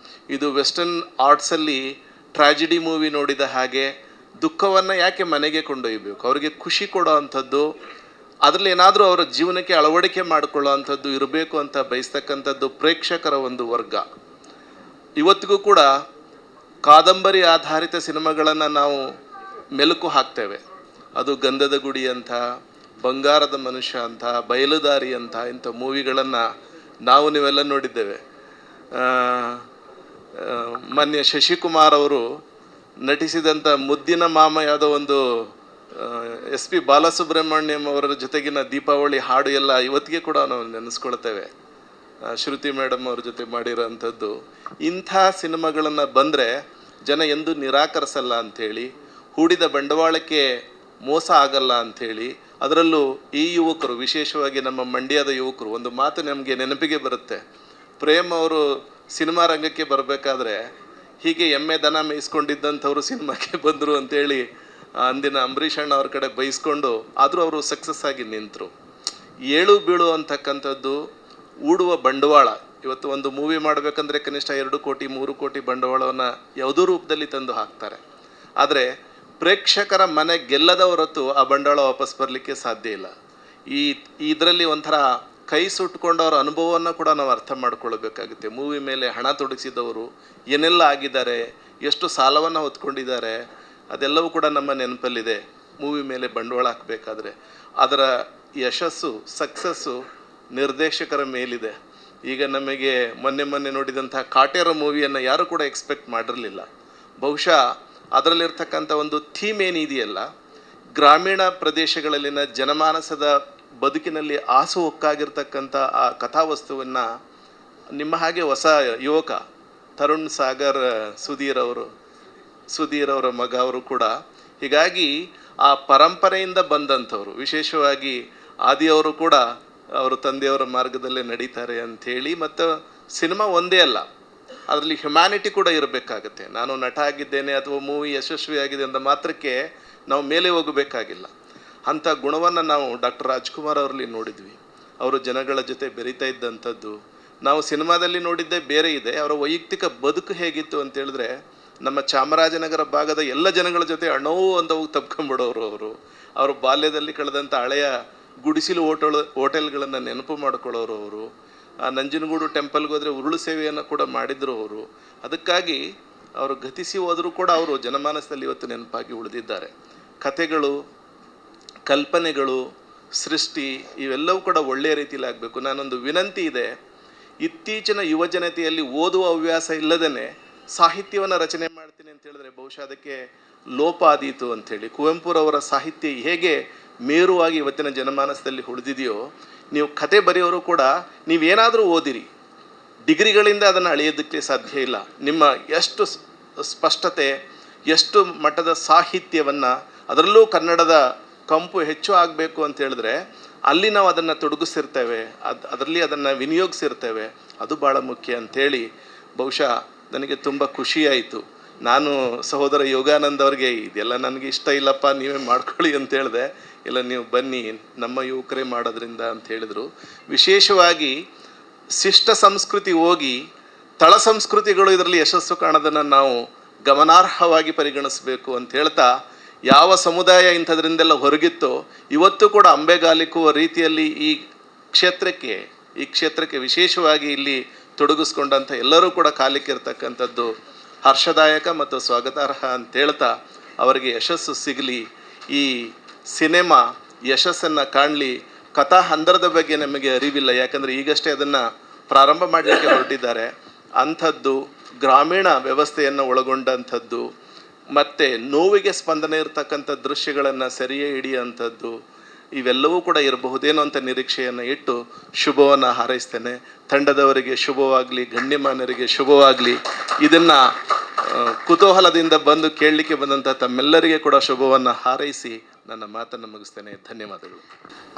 ಇದು ವೆಸ್ಟರ್ನ್ ಆರ್ಟ್ಸಲ್ಲಿ ಟ್ರಾಜಿಡಿ ಮೂವಿ ನೋಡಿದ ಹಾಗೆ ದುಃಖವನ್ನು ಯಾಕೆ ಮನೆಗೆ ಕೊಂಡೊಯ್ಯಬೇಕು, ಅವರಿಗೆ ಖುಷಿ ಕೊಡೋ ಅಂಥದ್ದು, ಅದರಲ್ಲಿ ಏನಾದರೂ ಅವರ ಜೀವನಕ್ಕೆ ಅಳವಡಿಕೆ ಮಾಡಿಕೊಳ್ಳೋ ಅಂಥದ್ದು ಇರಬೇಕು ಅಂತ ಬಯಸ್ತಕ್ಕಂಥದ್ದು ಪ್ರೇಕ್ಷಕರ ಒಂದು ವರ್ಗ. ಇವತ್ತಿಗೂ ಕೂಡ ಕಾದಂಬರಿ ಆಧಾರಿತ ಸಿನಿಮಾಗಳನ್ನು ನಾವು ಮೆಲುಕು ಹಾಕ್ತೇವೆ. ಅದು ಗಂಧದ ಗುಡಿ ಅಂತ, ಬಂಗಾರದ ಮನುಷ್ಯ ಅಂತ, ಬಯಲುದಾರಿ ಅಂತ ಇಂಥ ಮೂವಿಗಳನ್ನು ನೀವೆಲ್ಲ ನೋಡಿದ್ದೇವೆ. ಮಾನ್ಯ ಶಶಿಕುಮಾರ್ ಅವರು ನಟಿಸಿದಂಥ ಮುದ್ದಿನ ಮಾಮ ಯಾವುದೋ ಒಂದು SP ಬಾಲಸುಬ್ರಹ್ಮಣ್ಯಂ ಅವರ ಜೊತೆಗಿನ ದೀಪಾವಳಿ ಹಾಡು ಎಲ್ಲ ಇವತ್ತಿಗೆ ಕೂಡ ನಾವು ನೆನೆಸ್ಕೊಳ್ತೇವೆ. ಶ್ರುತಿ ಮೇಡಮ್ ಅವ್ರ ಜೊತೆ ಮಾಡಿರೋಂಥದ್ದು. ಇಂಥ ಸಿನಿಮಾಗಳನ್ನು ಬಂದರೆ ಜನ ಎಂದೂ ನಿರಾಕರಿಸಲ್ಲ ಅಂಥೇಳಿ, ಹೂಡಿದ ಬಂಡವಾಳಕ್ಕೆ ಮೋಸ ಆಗಲ್ಲ ಅಂಥೇಳಿ, ಅದರಲ್ಲೂ ಈ ಯುವಕರು, ವಿಶೇಷವಾಗಿ ನಮ್ಮ ಮಂಡ್ಯದ ಯುವಕರು, ಒಂದು ಮಾತು ನಮಗೆ ನೆನಪಿಗೆ ಬರುತ್ತೆ. ಪ್ರೇಮ್ ಅವರು ಸಿನಿಮಾ ರಂಗಕ್ಕೆ ಬರಬೇಕಾದ್ರೆ ಹೀಗೆ ಎಮ್ಮೆ ದನ ಮೇಯಿಸ್ಕೊಂಡಿದ್ದಂಥವ್ರು ಸಿನಿಮಾಕ್ಕೆ ಬಂದರು ಅಂಥೇಳಿ ಅಂದಿನ ಅಂಬರೀಷ್ ಅಣ್ಣ ಅವ್ರ ಕಡೆ ಬೈಸ್ಕೊಂಡು, ಆದರೂ ಅವರು ಸಕ್ಸಸ್ ಆಗಿ ನಿಂತರು. ಏಳು ಬೀಳು ಅಂತಕ್ಕಂಥದ್ದು ಹೂಡುವ ಬಂಡವಾಳ. ಇವತ್ತು ಒಂದು ಮೂವಿ ಮಾಡಬೇಕಂದ್ರೆ ಕನಿಷ್ಠ 2 ಕೋಟಿ 3 ಕೋಟಿ ಬಂಡವಾಳವನ್ನು ಯಾವುದೋ ರೂಪದಲ್ಲಿ ತಂದು ಹಾಕ್ತಾರೆ. ಆದರೆ ಪ್ರೇಕ್ಷಕರ ಮನೆ ಗೆಲ್ಲದ ಹೊರತು ಆ ಬಂಡವಾಳ ವಾಪಸ್ ಬರಲಿಕ್ಕೆ ಸಾಧ್ಯ ಇಲ್ಲ. ಇದರಲ್ಲಿ ಒಂಥರ ಕೈ ಸುಟ್ಕೊಂಡವರ ಅನುಭವವನ್ನು ಕೂಡ ನಾವು ಅರ್ಥ ಮಾಡ್ಕೊಳ್ಬೇಕಾಗುತ್ತೆ. ಮೂವಿ ಮೇಲೆ ಹಣ ತೊಡಗಿಸಿದವರು ಏನೆಲ್ಲ ಆಗಿದ್ದಾರೆ, ಎಷ್ಟು ಸಾಲವನ್ನು ಹೊತ್ಕೊಂಡಿದ್ದಾರೆ, ಅದೆಲ್ಲವೂ ಕೂಡ ನಮ್ಮ ನೆನಪಲ್ಲಿದೆ. ಮೂವಿ ಮೇಲೆ ಬಂಡವಾಳ ಹಾಕಬೇಕಾದ್ರೆ ಅದರ ಯಶಸ್ಸು, ಸಕ್ಸಸ್ಸು ನಿರ್ದೇಶಕರ ಮೇಲಿದೆ. ಈಗ ನಮಗೆ ಮೊನ್ನೆ ನೋಡಿದಂಥ ಕಾಟೇರ ಮೂವಿಯನ್ನು ಯಾರು ಕೂಡ ಎಕ್ಸ್ಪೆಕ್ಟ್ ಮಾಡಿರಲಿಲ್ಲ. ಬಹುಶಃ ಅದರಲ್ಲಿರ್ತಕ್ಕಂಥ ಒಂದು ಥೀಮ್ ಏನಿದೆಯಲ್ಲ, ಗ್ರಾಮೀಣ ಪ್ರದೇಶಗಳಲ್ಲಿನ ಜನಮಾನಸದ ಬದುಕಿನಲ್ಲಿ ಆಸು ಹೊಕ್ಕಾಗಿರ್ತಕ್ಕಂಥ ಆ ಕಥಾವಸ್ತುವನ್ನು ನಿಮ್ಮ ಹಾಗೆ ಹೊಸ ಯುವಕ ತರುಣ್ ಸಾಗರ್ ಸುಧೀರ್ ಅವರ ಮಗ ಅವರು ಕೂಡ, ಹೀಗಾಗಿ ಆ ಪರಂಪರೆಯಿಂದ ಬಂದಂಥವ್ರು, ವಿಶೇಷವಾಗಿ ಆದಿಯವರು ಕೂಡ ಅವರು ತಂದೆಯವರ ಮಾರ್ಗದಲ್ಲೇ ನಡೀತಾರೆ ಅಂಥೇಳಿ. ಮತ್ತು ಸಿನಿಮಾ ಒಂದೇ ಅಲ್ಲ, ಅದರಲ್ಲಿ ಹ್ಯುಮ್ಯಾನಿಟಿ ಕೂಡ ಇರಬೇಕಾಗತ್ತೆ. ನಾನು ನಟ ಆಗಿದ್ದೇನೆ ಅಥವಾ ಮೂವಿ ಯಶಸ್ವಿಯಾಗಿದೆ ಅಂದ ಮಾತ್ರಕ್ಕೆ ನಾವು ಮೇಲೆ ಹೋಗಬೇಕಾಗಿಲ್ಲ. ಅಂಥ ಗುಣವನ್ನು ನಾವು ಡಾಕ್ಟರ್ ರಾಜ್ಕುಮಾರ್ ಅವರಲ್ಲಿ ನೋಡಿದ್ವಿ. ಅವರು ಜನಗಳ ಜೊತೆ ಬೆರೀತಾ ಇದ್ದಂಥದ್ದು ನಾವು ಸಿನಿಮಾದಲ್ಲಿ ನೋಡಿದ್ದೇ ಬೇರೆ ಇದೆ. ಅವರ ವೈಯಕ್ತಿಕ ಬದುಕು ಹೇಗಿತ್ತು ಅಂತೇಳಿದ್ರೆ, ನಮ್ಮ ಚಾಮರಾಜನಗರ ಭಾಗದ ಎಲ್ಲ ಜನಗಳ ಜೊತೆ ಅಣೋವು ಅಂತ ಹೋಗಿ ತಪ್ಕೊಂಡ್ಬಿಡೋರು. ಅವರು ಬಾಲ್ಯದಲ್ಲಿ ಕಳೆದಂಥ ಹಳೆಯ ಗುಡಿಸಿಲು ಹೋಟೆಲ್ಗಳನ್ನು ನೆನಪು ಮಾಡ್ಕೊಳ್ಳೋರು ಅವರು. ನಂಜನಗೂಡು ಟೆಂಪಲ್ಗೆ ಹೋದರೆ ಉರುಳು ಸೇವೆಯನ್ನು ಕೂಡ ಮಾಡಿದ್ರು ಅವರು. ಅದಕ್ಕಾಗಿ ಅವರು ಗತಿಸಿ ಹೋದರೂ ಕೂಡ ಅವರು ಜನಮಾನಸದಲ್ಲಿ ಇವತ್ತು ನೆನಪಾಗಿ ಉಳಿದಿದ್ದಾರೆ. ಕಥೆಗಳು, ಕಲ್ಪನೆಗಳು, ಸೃಷ್ಟಿ ಇವೆಲ್ಲವೂ ಕೂಡ ಒಳ್ಳೆಯ ರೀತಿಯಲ್ಲಿ ಆಗಬೇಕು. ನಾನೊಂದು ವಿನಂತಿ ಇದೆ, ಇತ್ತೀಚಿನ ಯುವಜನತೆಯಲ್ಲಿ ಓದುವ ಹವ್ಯಾಸ ಇಲ್ಲದೇ ಸಾಹಿತ್ಯವನ್ನು ರಚನೆ ಮಾಡ್ತೀನಿ ಅಂತ ಹೇಳಿದ್ರೆ ಬಹುಶಃ ಅದಕ್ಕೆ ಲೋಪ ಆದೀತು ಅಂಥೇಳಿ. ಕುವೆಂಪುರವರ ಸಾಹಿತ್ಯ ಹೇಗೆ ಮೇರುವಾಗಿ ಇವತ್ತಿನ ಜನಮಾನಸದಲ್ಲಿ ಉಳಿದಿದೆಯೋ, ನೀವು ಕತೆ ಬರೆಯೋರು ಕೂಡ ನೀವೇನಾದರೂ ಓದಿರಿ, ಡಿಗ್ರಿಗಳಿಂದ ಅದನ್ನು ಅಳೆಯೋದಕ್ಕೆ ಸಾಧ್ಯ ಇಲ್ಲ. ನಿಮ್ಮ ಎಷ್ಟು ಸ್ಪಷ್ಟತೆ, ಎಷ್ಟು ಮಟ್ಟದ ಸಾಹಿತ್ಯವನ್ನು, ಅದರಲ್ಲೂ ಕನ್ನಡದ ಕಂಪು ಹೆಚ್ಚು ಆಗಬೇಕು ಅಂತ ಹೇಳಿದ್ರೆ ಅಲ್ಲಿ ನಾವು ಅದನ್ನು ತೊಡಗಿಸಿರ್ತೇವೆ, ಅದರಲ್ಲಿ ಅದನ್ನು ವಿನಿಯೋಗಿಸಿರ್ತೇವೆ. ಅದು ಭಾಳ ಮುಖ್ಯ ಅಂಥೇಳಿ ಬಹುಶಃ ನನಗೆ ತುಂಬ ಖುಷಿಯಾಯಿತು. ನಾನು ಸಹೋದರ ಯೋಗಾನಂದ್ ಅವ್ರಿಗೆ ಇದೆಲ್ಲ ನನಗೆ ಇಷ್ಟ ಇಲ್ಲಪ್ಪ, ನೀವೇ ಮಾಡ್ಕೊಳ್ಳಿ ಅಂತ ಹೇಳಿದೆ. ಇಲ್ಲ, ನೀವು ಬನ್ನಿ, ನಮ್ಮ ಯುವಕರೇ ಮಾಡೋದ್ರಿಂದ ಅಂತ ಹೇಳಿದರು. ವಿಶೇಷವಾಗಿ ಶಿಷ್ಟ ಸಂಸ್ಕೃತಿ ಹೋಗಿ ತಳ ಸಂಸ್ಕೃತಿಗಳು ಇದರಲ್ಲಿ ಯಶಸ್ಸು ಕಾಣೋದನ್ನು ನಾವು ಗಮನಾರ್ಹವಾಗಿ ಪರಿಗಣಿಸಬೇಕು ಅಂತ ಹೇಳ್ತಾ, ಯಾವ ಸಮುದಾಯ ಇಂಥದ್ರಿಂದೆಲ್ಲ ಹೊರಗಿತ್ತೋ ಇವತ್ತು ಕೂಡ ಅಂಬೆಗಾಲಿಕ್ಕುವ ರೀತಿಯಲ್ಲಿ ಈ ಕ್ಷೇತ್ರಕ್ಕೆ ವಿಶೇಷವಾಗಿ ಇಲ್ಲಿ ತೊಡಗಿಸ್ಕೊಂಡಂಥ ಎಲ್ಲರೂ ಕೂಡ ಕಾಲಿಕ್ಕಿರ್ತಕ್ಕಂಥದ್ದು ಹರ್ಷದಾಯಕ ಮತ್ತು ಸ್ವಾಗತಾರ್ಹ ಅಂತ ಹೇಳ್ತಾ ಅವರಿಗೆ ಯಶಸ್ಸು ಸಿಗಲಿ, ಈ ಸಿನಿಮಾ ಯಶಸ್ಸನ್ನು ಕಾಣಲಿ. ಕಥಾ ಹಂದರದ ಬಗ್ಗೆ ನಮಗೆ ಅರಿವಿಲ್ಲ, ಯಾಕಂದರೆ ಈಗಷ್ಟೇ ಅದನ್ನು ಪ್ರಾರಂಭ ಮಾಡಲಿಕ್ಕೆ ಹೊರಟಿದ್ದಾರೆ. ಅಂಥದ್ದು ಗ್ರಾಮೀಣ ವ್ಯವಸ್ಥೆಯನ್ನು ಒಳಗೊಂಡಂಥದ್ದು ಮತ್ತು ನೋವಿಗೆ ಸ್ಪಂದನೆ ಇರತಕ್ಕಂಥ ದೃಶ್ಯಗಳನ್ನು ಸರಿಯೇ ಹಿಡಿಯುವಂಥದ್ದು ಇವೆಲ್ಲವೂ ಕೂಡ ಇರಬಹುದೇನೋ ಅಂತ ನಿರೀಕ್ಷೆಯನ್ನು ಇಟ್ಟು ಶುಭವನ್ನು ಹಾರೈಸ್ತೇನೆ. ತಂಡದವರಿಗೆ ಶುಭವಾಗಲಿ, ಗಣ್ಯಮಾನ್ಯರಿಗೆ ಶುಭವಾಗಲಿ. ಇದನ್ನು ಕುತೂಹಲದಿಂದ ಬಂದು ಕೇಳಲಿಕ್ಕೆ ಬಂದಂಥ ತಮ್ಮೆಲ್ಲರಿಗೆ ಕೂಡ ಶುಭವನ್ನು ಹಾರೈಸಿ ನನ್ನ ಮಾತನ್ನು ಮುಗಿಸ್ತೇನೆ. ಧನ್ಯವಾದಗಳು.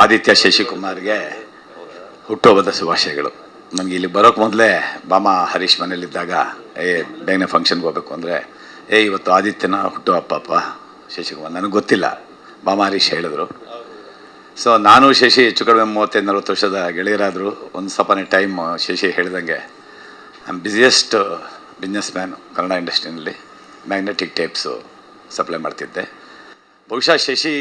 ಆದಿತ್ಯ ಶಶಿಕುಮಾರ್ಗೆ ಹುಟ್ಟುಹಬ್ಬದ ಶುಭಾಶಯಗಳು. ನನಗೆ ಇಲ್ಲಿ ಬರೋಕ್ಕೆ ಮೊದಲೇ ಬಾಮ ಹರೀಶ್ ಮನೇಲಿದ್ದಾಗ ಬೇಗನೆ ಫಂಕ್ಷನ್ಗೆ ಹೋಗ್ಬೇಕು ಅಂದರೆ ಇವತ್ತು ಆದಿತ್ಯನ ಹುಟ್ಟುಹಬ್ಬಪ್ಪ ಶಶಿಕುಮಾರ್, ನನಗೆ ಗೊತ್ತಿಲ್ಲ, ಬಾಮ ಹರೀಶ್ ಹೇಳಿದ್ರು. ಸೊ ನಾನು ಶಶಿ ಹೆಚ್ಚು ಕಡಿಮೆ 35-40 ವರ್ಷದ ಗೆಳೆಯರಾದರು. ಒಂದು ಸಪನೆ ಟೈಮ್ ಶಶಿ ಹೇಳಿದಂಗೆ I am busiest businessman Kannada ಇಂಡಸ್ಟ್ರಿನಲ್ಲಿ. ಮ್ಯಾಗ್ನೆಟಿಕ್ ಟೇಪ್ಸು ಸಪ್ಲೈ ಮಾಡ್ತಿದ್ದೆ. ಬಹುಶಃ ಶಶಿ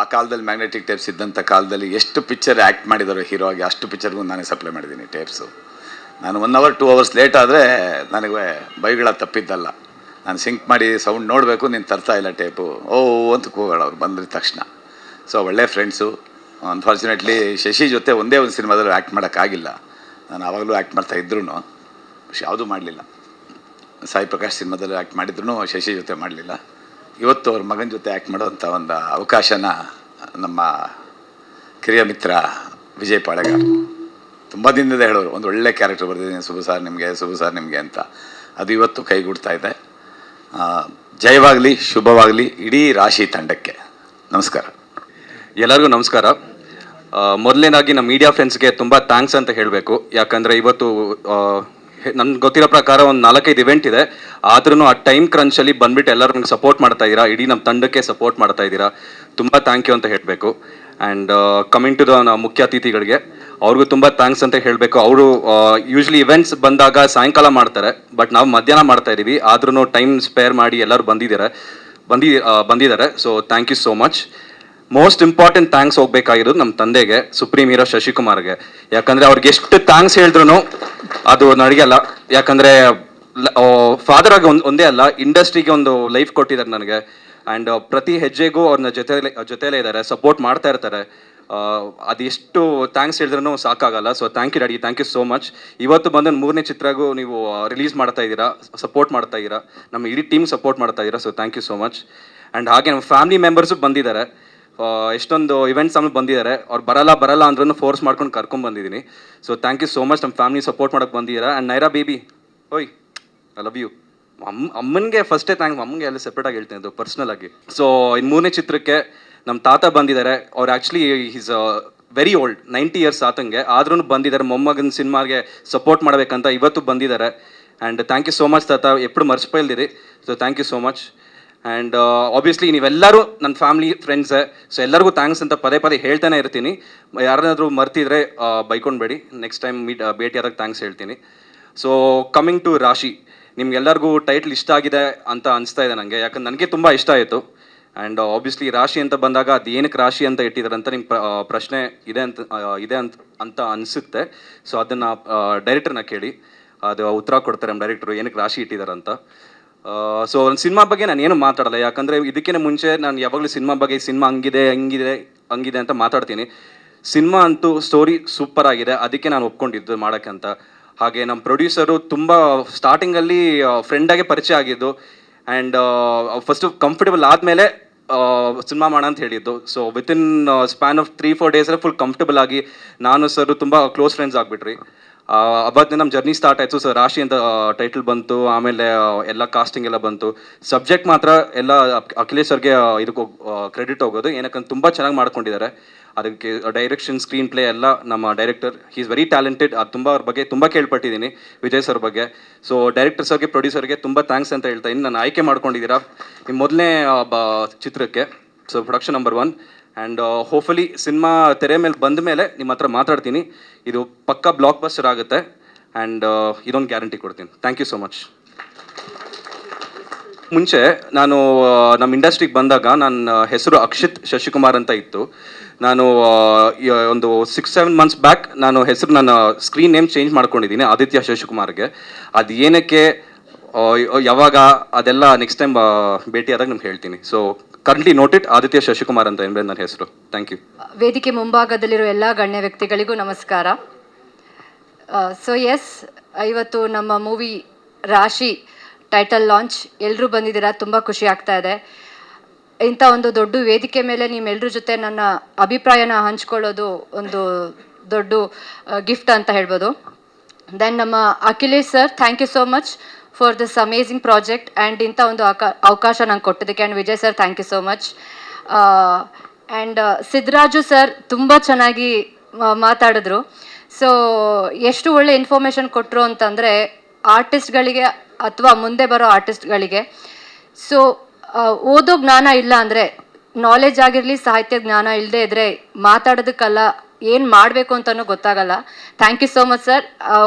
ಆ ಕಾಲದಲ್ಲಿ ಮ್ಯಾಗ್ನೆಟಿಕ್ ಟೇಪ್ಸ್ ಇದ್ದಂಥ ಕಾಲದಲ್ಲಿ ಎಷ್ಟು ಪಿಕ್ಚರ್ ಆ್ಯಕ್ಟ್ ಮಾಡಿದಾರೋ ಹೀರೋ ಆಗಿ, ಅಷ್ಟು ಪಿಕ್ಚರ್ಗೂ ನಾನೇ ಸಪ್ಲೈ ಮಾಡಿದ್ದೀನಿ ಟೇಪ್ಸು. ನಾನು 1 hour 2 hours ಲೇಟ್ ಆದರೆ ನನಗೆ ಬೈಗಳ ತಪ್ಪಿದ್ದಲ್ಲ. ನಾನು ಸಿಂಕ್ ಮಾಡಿ ಸೌಂಡ್ ನೋಡಬೇಕು, ನೀನು ತರ್ತಾ ಇಲ್ಲ ಟೇಪು, ಅಂತ ಕೂಗಳವ್ರು ಬಂದಿದ ತಕ್ಷಣ. ಸೊ ಒಳ್ಳೆ ಫ್ರೆಂಡ್ಸು. ಅನ್ಫಾರ್ಚುನೇಟ್ಲಿ ಶಶಿ ಜೊತೆ ಒಂದೇ ಒಂದು ಸಿನಿಮಾದಲ್ಲಿ ಆ್ಯಕ್ಟ್ ಮಾಡೋಕ್ಕಾಗಿಲ್ಲ. ನಾನು ಆವಾಗಲೂ ಆ್ಯಕ್ಟ್ ಮಾಡ್ತಾ ಇದ್ರೂ ಯಾವುದೂ ಮಾಡಲಿಲ್ಲ. ಸಾಯಿ ಪ್ರಕಾಶ್ ಸಿನಿಮಾದಲ್ಲಿ ಆ್ಯಕ್ಟ್ ಮಾಡಿದ್ರು ಶಶಿ ಜೊತೆ ಮಾಡಲಿಲ್ಲ. ಇವತ್ತು ಅವ್ರ ಮಗನ ಜೊತೆ ಆ್ಯಕ್ಟ್ ಮಾಡೋವಂಥ ಒಂದು ಅವಕಾಶನ ನಮ್ಮ ಕಿರಿಯ ಮಿತ್ರ ವಿಜಯ್ ಪಾಳೆಗಾರ್ ತುಂಬ ದಿನದಿಂದ ಹೇಳೋರು, ಒಂದು ಒಳ್ಳೆ ಕ್ಯಾರೆಕ್ಟರ್ ಬರ್ತಿದ್ದೀನಿ ಸುಬು ಸಾರ್ ನಿಮಗೆ ಅಂತ. ಅದು ಇವತ್ತು ಕೈಗೂಡ್ತಾ ಇದೆ. ಜಯವಾಗಲಿ, ಶುಭವಾಗಲಿ ಇಡೀ ರಾಶಿ ತಂಡಕ್ಕೆ. ನಮಸ್ಕಾರ. ಎಲ್ಲರಿಗೂ ನಮಸ್ಕಾರ. ಮೊದಲನೇದಾಗಿ ನಮ್ಮ ಮೀಡಿಯಾ ಫ್ರೆಂಡ್ಸ್ಗೆ ತುಂಬ ಥ್ಯಾಂಕ್ಸ್ ಅಂತ ಹೇಳಬೇಕು. ಯಾಕಂದರೆ ಇವತ್ತು ನನ್ಗೆ ಗೊತ್ತಿರೋ ಪ್ರಕಾರ ಒಂದು 4-5 ಇವೆಂಟ್ ಇದೆ, ಆದ್ರೂ ಆ ಟೈಮ್ ಕ್ರಂಚಲ್ಲಿ ಬಂದುಬಿಟ್ಟು ಎಲ್ಲರೂ ನನಗೆ ಸಪೋರ್ಟ್ ಮಾಡ್ತಾ ಇದ್ದೀರಾ, ಇಡೀ ನಮ್ಮ ತಂಡಕ್ಕೆ ಸಪೋರ್ಟ್ ಮಾಡ್ತಾ ಇದ್ದೀರಾ. ತುಂಬ ಥ್ಯಾಂಕ್ ಯು ಅಂತ ಹೇಳಬೇಕು. ಆ್ಯಂಡ್ ಕಮಿಂಗ್ ಟು ದ ಮುಖ್ಯ ಅತಿಥಿಗಳಿಗೆ, ಅವ್ರಿಗೂ ತುಂಬ ಥ್ಯಾಂಕ್ಸ್ ಅಂತ ಹೇಳಬೇಕು. ಅವರು ಯೂಶ್ವಲಿ ಇವೆಂಟ್ಸ್ ಬಂದಾಗ ಸಾಯಂಕಾಲ ಮಾಡ್ತಾರೆ, ಬಟ್ ನಾವು ಮಧ್ಯಾಹ್ನ ಮಾಡ್ತಾ ಇದ್ದೀವಿ, ಆದ್ರೂ ಟೈಮ್ ಸ್ಪೇರ್ ಮಾಡಿ ಎಲ್ಲರೂ ಬಂದಿದ್ದಾರೆ. So thank you so much. Most important thanks ಹೋಗ್ಬೇಕಾಗಿರೋದು ನಮ್ಮ ತಂದೆಗೆ, ಸುಪ್ರೀಂ ಹೀರೋ ಶಶಿಕುಮಾರ್ಗೆ. ಯಾಕಂದರೆ ಅವ್ರಿಗೆ ಎಷ್ಟು ಥ್ಯಾಂಕ್ಸ್ ಹೇಳಿದ್ರು ಅದು ನಡೆಯಲ್ಲ. ಯಾಕಂದರೆ ಫಾದರ್ ಆಗಿ ಒಂದೇ ಅಲ್ಲ, ಇಂಡಸ್ಟ್ರಿಗೆ ಒಂದು ಲೈಫ್ ಕೊಟ್ಟಿದ್ದಾರೆ ನನಗೆ. ಆ್ಯಂಡ್ ಪ್ರತಿ ಹೆಜ್ಜೆಗೂ ಅವ್ರನ್ನ ಜೊತೆಲೇ ಇದ್ದಾರೆ, ಸಪೋರ್ಟ್ ಮಾಡ್ತಾ ಇರ್ತಾರೆ. ಅದೆಷ್ಟು ಥ್ಯಾಂಕ್ಸ್ ಹೇಳಿದ್ರೂ ಸಾಕಾಗಲ್ಲ. So thank you daddy, thank you so much. ಇವತ್ತು ಬಂದು 3ನೇ ಚಿತ್ರಗೂ ನೀವು ರಿಲೀಸ್ ಮಾಡ್ತಾ ಇದ್ದೀರಾ, ಸಪೋರ್ಟ್ ಮಾಡ್ತಾ ಇದ್ದೀರಾ, ನಮ್ಮ ಇಡೀ ಟೀಮ್ ಸಪೋರ್ಟ್ ಮಾಡ್ತಾ ಇದ್ದೀರಾ. So thank you so much. And ಹಾಗೆ ನಮ್ಮ ಫ್ಯಾಮಿಲಿ ಮೆಂಬರ್ಸು ಬಂದಿದ್ದಾರೆ, ಎಷ್ಟೊಂದು ಇವೆಂಟ್ಸ್ ಆಮೇಲೆ ಬಂದಿದ್ದಾರೆ. ಅವ್ರು ಬರಲ್ಲ ಅಂದ್ರೂ ಫೋರ್ಸ್ ಮಾಡ್ಕೊಂಡು ಕರ್ಕೊಂಡು ಬಂದಿದ್ದೀನಿ. So thank you so much, ನಮ್ಮ ಫ್ಯಾಮಿಲಿ ಸಪೋರ್ಟ್ ಮಾಡೋಕ್ಕೆ ಬಂದಿದ್ದೀರಾ. ಆ್ಯಂಡ್ ನೈರಾ ಬೇಬಿ, ಓಯ್ ಐ ಲವ್ ಯು. ಅಮ್ಮನಿಗೆ ಫಸ್ಟೇ ಥ್ಯಾಂಕ್ಸ್, ಅಮ್ಮನಿಗೆ ಎಲ್ಲ ಸಪ್ರೇಟಾಗಿ ಹೇಳ್ತೀನಿ ಅದು ಪರ್ಸ್ನಲ್ ಆಗಿ. ಸೊ ಇನ್ನು 3ನೇ ಚಿತ್ರಕ್ಕೆ ನಮ್ಮ ತಾತ ಬಂದಿದ್ದಾರೆ. ಅವ್ರು actually is very old, 90 years ಆತಂಗೆ, ಆದ್ರೂ ಬಂದಿದ್ದಾರೆ ಮೊಮ್ಮಗನ ಸಿನಿಮಾಗೆ ಸಪೋರ್ಟ್ ಮಾಡಬೇಕಂತ ಇವತ್ತು ಬಂದಿದ್ದಾರೆ. And thank you so much ತಾತ, ಎప్పుడు ಮರ್ಚಿపోಯಿಲ್ದಿರಿ. So thank you so much. And obviously ನೀವೆಲ್ಲರೂ ನನ್ನ ಫ್ಯಾಮಿಲಿ ಫ್ರೆಂಡ್ಸೇ. ಸೊ ಎಲ್ಲರಿಗೂ ಥ್ಯಾಂಕ್ಸ್ ಅಂತ ಪದೇ ಹೇಳ್ತಾನೆ ಇರ್ತೀನಿ. ಯಾರನ್ನಾದರೂ ಮರ್ತಿದ್ರೆ ಬೈಕೊಂಡ್ಬೇಡಿ, ನೆಕ್ಸ್ಟ್ ಟೈಮ್ ಭೇಟಿಯಾದಾಗ ಥ್ಯಾಂಕ್ಸ್ ಹೇಳ್ತೀನಿ. ಸೊ ಕಮಿಂಗ್ ಟು ರಾಶಿ, ನಿಮ್ಗೆಲ್ಲರಿಗೂ ಟೈಟ್ಲ್ ಇಷ್ಟ ಆಗಿದೆ ಅಂತ ಅನಿಸ್ತಾ ಇದೆ ನನಗೆ, ಯಾಕಂದ್ರೆ ನನಗೆ ತುಂಬ ಇಷ್ಟ ಆಯಿತು. ಆ್ಯಂಡ್ ಆಬ್ವಿಯಸ್ಲಿ ರಾಶಿ ಅಂತ ಬಂದಾಗ ಅದು ಏನಕ್ಕೆ ರಾಶಿ ಅಂತ ಇಟ್ಟಿದ್ದಾರೆ ಅಂತ ನಿಮ್ಮ ಪ್ರಶ್ನೆ ಇದೆ ಅಂತ ಅನಿಸುತ್ತೆ. ಸೊ ಅದನ್ನು ಡೈರೆಕ್ಟರ್ನ ಕೇಳಿ, ಅದು ಉತ್ತರ ಕೊಡ್ತಾರೆ ನಮ್ಮ ಡೈರೆಕ್ಟ್ರು ಏನಕ್ಕೆ ರಾಶಿ ಇಟ್ಟಿದ್ದಾರೆ ಅಂತ. ಸೊ ಸಿನಿಮಾ ಬಗ್ಗೆ ನಾನು ಏನು ಮಾತಾಡಲ್ಲ, ಯಾಕಂದರೆ ಇದಕ್ಕಿಂತ ಮುಂಚೆ ನಾನು ಯಾವಾಗಲೂ ಸಿನಿಮಾ ಬಗ್ಗೆ ಸಿನಿಮಾ ಹಂಗಿದೆ ಅಂತ ಮಾತಾಡ್ತೀನಿ. ಸಿನಿಮಾ ಅಂತೂ ಸ್ಟೋರಿ ಸೂಪರ್ ಆಗಿದೆ, ಅದಕ್ಕೆ ನಾನು ಒಪ್ಕೊಂಡಿದ್ದು ಮಾಡೋಕ್ಕೆ ಅಂತ. ಹಾಗೆ ನಮ್ಮ ಪ್ರೊಡ್ಯೂಸರು ತುಂಬ ಸ್ಟಾರ್ಟಿಂಗಲ್ಲಿ ಫ್ರೆಂಡಾಗೆ ಪರಿಚಯ ಆಗಿದ್ದು. ಆ್ಯಂಡ್ ಫಸ್ಟು ಕಂಫರ್ಟಬಲ್ ಆದಮೇಲೆ ಸಿನಿಮಾ ಮಾಡೋಣ ಅಂತ ಹೇಳಿದ್ದು. ಸೊ ವಿತಿನ್ ಸ್ಪ್ಯಾನ್ ಆಫ್ 3-4 ಡೇಸಲ್ಲಿ ಫುಲ್ ಕಂಫರ್ಟಬಲ್ ಆಗಿ ನಾನು ಸರ್ ತುಂಬ ಕ್ಲೋಸ್ ಫ್ರೆಂಡ್ಸ್ ಆಗಿಬಿಟ್ರಿ. ಅವತ್ತು ನಮ್ಮ ಜರ್ನಿ ಸ್ಟಾರ್ಟ್ ಆಯಿತು. ಸೊ ರಾಶಿ ಅಂತ ಟೈಟಲ್ ಬಂತು, ಆಮೇಲೆ ಎಲ್ಲ ಕಾಸ್ಟಿಂಗ್ ಎಲ್ಲ ಬಂತು. ಸಬ್ಜೆಕ್ಟ್ ಮಾತ್ರ ಎಲ್ಲ ಅಖಿಲೇಶ್ ಸರ್ಗೆ ಇದಕ್ಕೆ ಕ್ರೆಡಿಟ್ ಹೋಗೋದು, ಏನಕ್ಕಂತ ತುಂಬ ಚೆನ್ನಾಗಿ ಮಾಡ್ಕೊಂಡಿದ್ದಾರೆ. ಅದಕ್ಕೆ ಡೈರೆಕ್ಷನ್, ಸ್ಕ್ರೀನ್ ಪ್ಲೇ ಎಲ್ಲ ನಮ್ಮ director, he is very talented. ಅದು ಅವ್ರ ಬಗ್ಗೆ ತುಂಬ ಕೇಳ್ಪಟ್ಟಿದ್ದೀನಿ, ವಿಜಯ್ ಸರ್ ಬಗ್ಗೆ. ಸೊ ಡೈರೆಕ್ಟರ್ ಸರ್ಗೆ, ಪ್ರೊಡ್ಯೂಸರ್ಗೆ ತುಂಬ ಥ್ಯಾಂಕ್ಸ್ ಅಂತ ಹೇಳ್ತಾ ಇದ್ದೀನಿ. ನಾನು ಆಯ್ಕೆ ಮಾಡ್ಕೊಂಡಿದ್ದೀರಾ ನಿಮ್ಮ ಮೊದಲನೇ ಚಿತ್ರಕ್ಕೆ. So production number 1. And hopefully cinema ತೆರೆ ಮೇಲೆ ಬಂದ ಮೇಲೆ ನಿಮ್ಮ ಹತ್ರ ಮಾತಾಡ್ತೀನಿ. ಇದು ಪಕ್ಕಾ ಬ್ಲಾಕ್ ಬಸ್ಟರ್ ಆಗುತ್ತೆ. ಆ್ಯಂಡ್ ಇದೊಂದು ಗ್ಯಾರಂಟಿ ಕೊಡ್ತೀನಿ. Thank you so much. ಮುಂಚೆ ನಾನು ನಮ್ಮ ಇಂಡಸ್ಟ್ರಿಗೆ ಬಂದಾಗ ನನ್ನ ಹೆಸರು ಅಕ್ಷಿತ್ ಶಶಿಕುಮಾರ್ ಅಂತ ಇತ್ತು. ನಾನು ಒಂದು 6-7 ಮಂತ್ಸ್ ಬ್ಯಾಕ್ ನಾನು ನನ್ನ ಸ್ಕ್ರೀನ್ ನೇಮ್ ಚೇಂಜ್ ಮಾಡ್ಕೊಂಡಿದ್ದೀನಿ ಆದಿತ್ಯ ಶಶಿಕುಮಾರ್ಗೆ. ಅದು ಏನಕ್ಕೆ, ಯಾವಾಗ, ಅದೆಲ್ಲ ನೆಕ್ಸ್ಟ್ ಟೈಮ್ ಭೇಟಿಯಾದಾಗ ನಿಮ್ಗೆ ಹೇಳ್ತೀನಿ. So currently noted Aditya Shashikumar ಅಂತ ಏನ್ಬೇಡ ನನ್ನ ಹೆಸರು. Thank you. ವೇದಿಕೆ ಮುಂಭಾಗದಲ್ಲಿರೋ ಎಲ್ಲ ಗಣ್ಯ ವ್ಯಕ್ತಿಗಳಿಗೂ ನಮಸ್ಕಾರ. ಸೊ ಎಸ್, ಇವತ್ತು ನಮ್ಮ ಮೂವಿ ರಾಶಿ ಟೈಟಲ್ ಲಾಂಚ್, ಎಲ್ಲರೂ ಬಂದಿದ್ದೀರಾ, ತುಂಬ ಖುಷಿ ಆಗ್ತಾ ಇದೆ. ಇಂಥ ಒಂದು ದೊಡ್ಡ ವೇದಿಕೆ ಮೇಲೆ ನಿಮ್ಮೆಲ್ಲರ ಜೊತೆ ನನ್ನ ಅಭಿಪ್ರಾಯನ ಹಂಚ್ಕೊಳ್ಳೋದು ಒಂದು ದೊಡ್ಡ ಗಿಫ್ಟ್ ಅಂತ ಹೇಳ್ಬೋದು. ದೆನ್ ನಮ್ಮ Akhilesh sir, thank you so much for this amazing project and ಇಂಥ ಒಂದು ಅವಕಾಶ ನಂಗೆ ಕೊಟ್ಟಿದ್ದಕ್ಕೆ. And Vijay sir, thank you so much. And Siddaraju sir ತುಂಬ ಚೆನ್ನಾಗಿ ಮಾತಾಡಿದ್ರು. ಸೊ ಎಷ್ಟು ಒಳ್ಳೆ ಇನ್ಫಾರ್ಮೇಷನ್ ಕೊಟ್ಟರು ಅಂತಂದರೆ ಆರ್ಟಿಸ್ಟ್ಗಳಿಗೆ ಅಥವಾ ಮುಂದೆ ಬರೋ ಆರ್ಟಿಸ್ಟ್ಗಳಿಗೆ. ಸೊ ಓದೋ ಜ್ಞಾನ ಇಲ್ಲ ಅಂದರೆ, ನಾಲೆಜ್ ಆಗಿರಲಿ, ಸಾಹಿತ್ಯ ಜ್ಞಾನ ಇಲ್ಲದೆ ಇದ್ದರೆ ಮಾತಾಡೋದಕ್ಕಲ್ಲ, ಏನು ಮಾಡಬೇಕು ಅಂತಲೂ ಗೊತ್ತಾಗಲ್ಲ. Thank you so much sir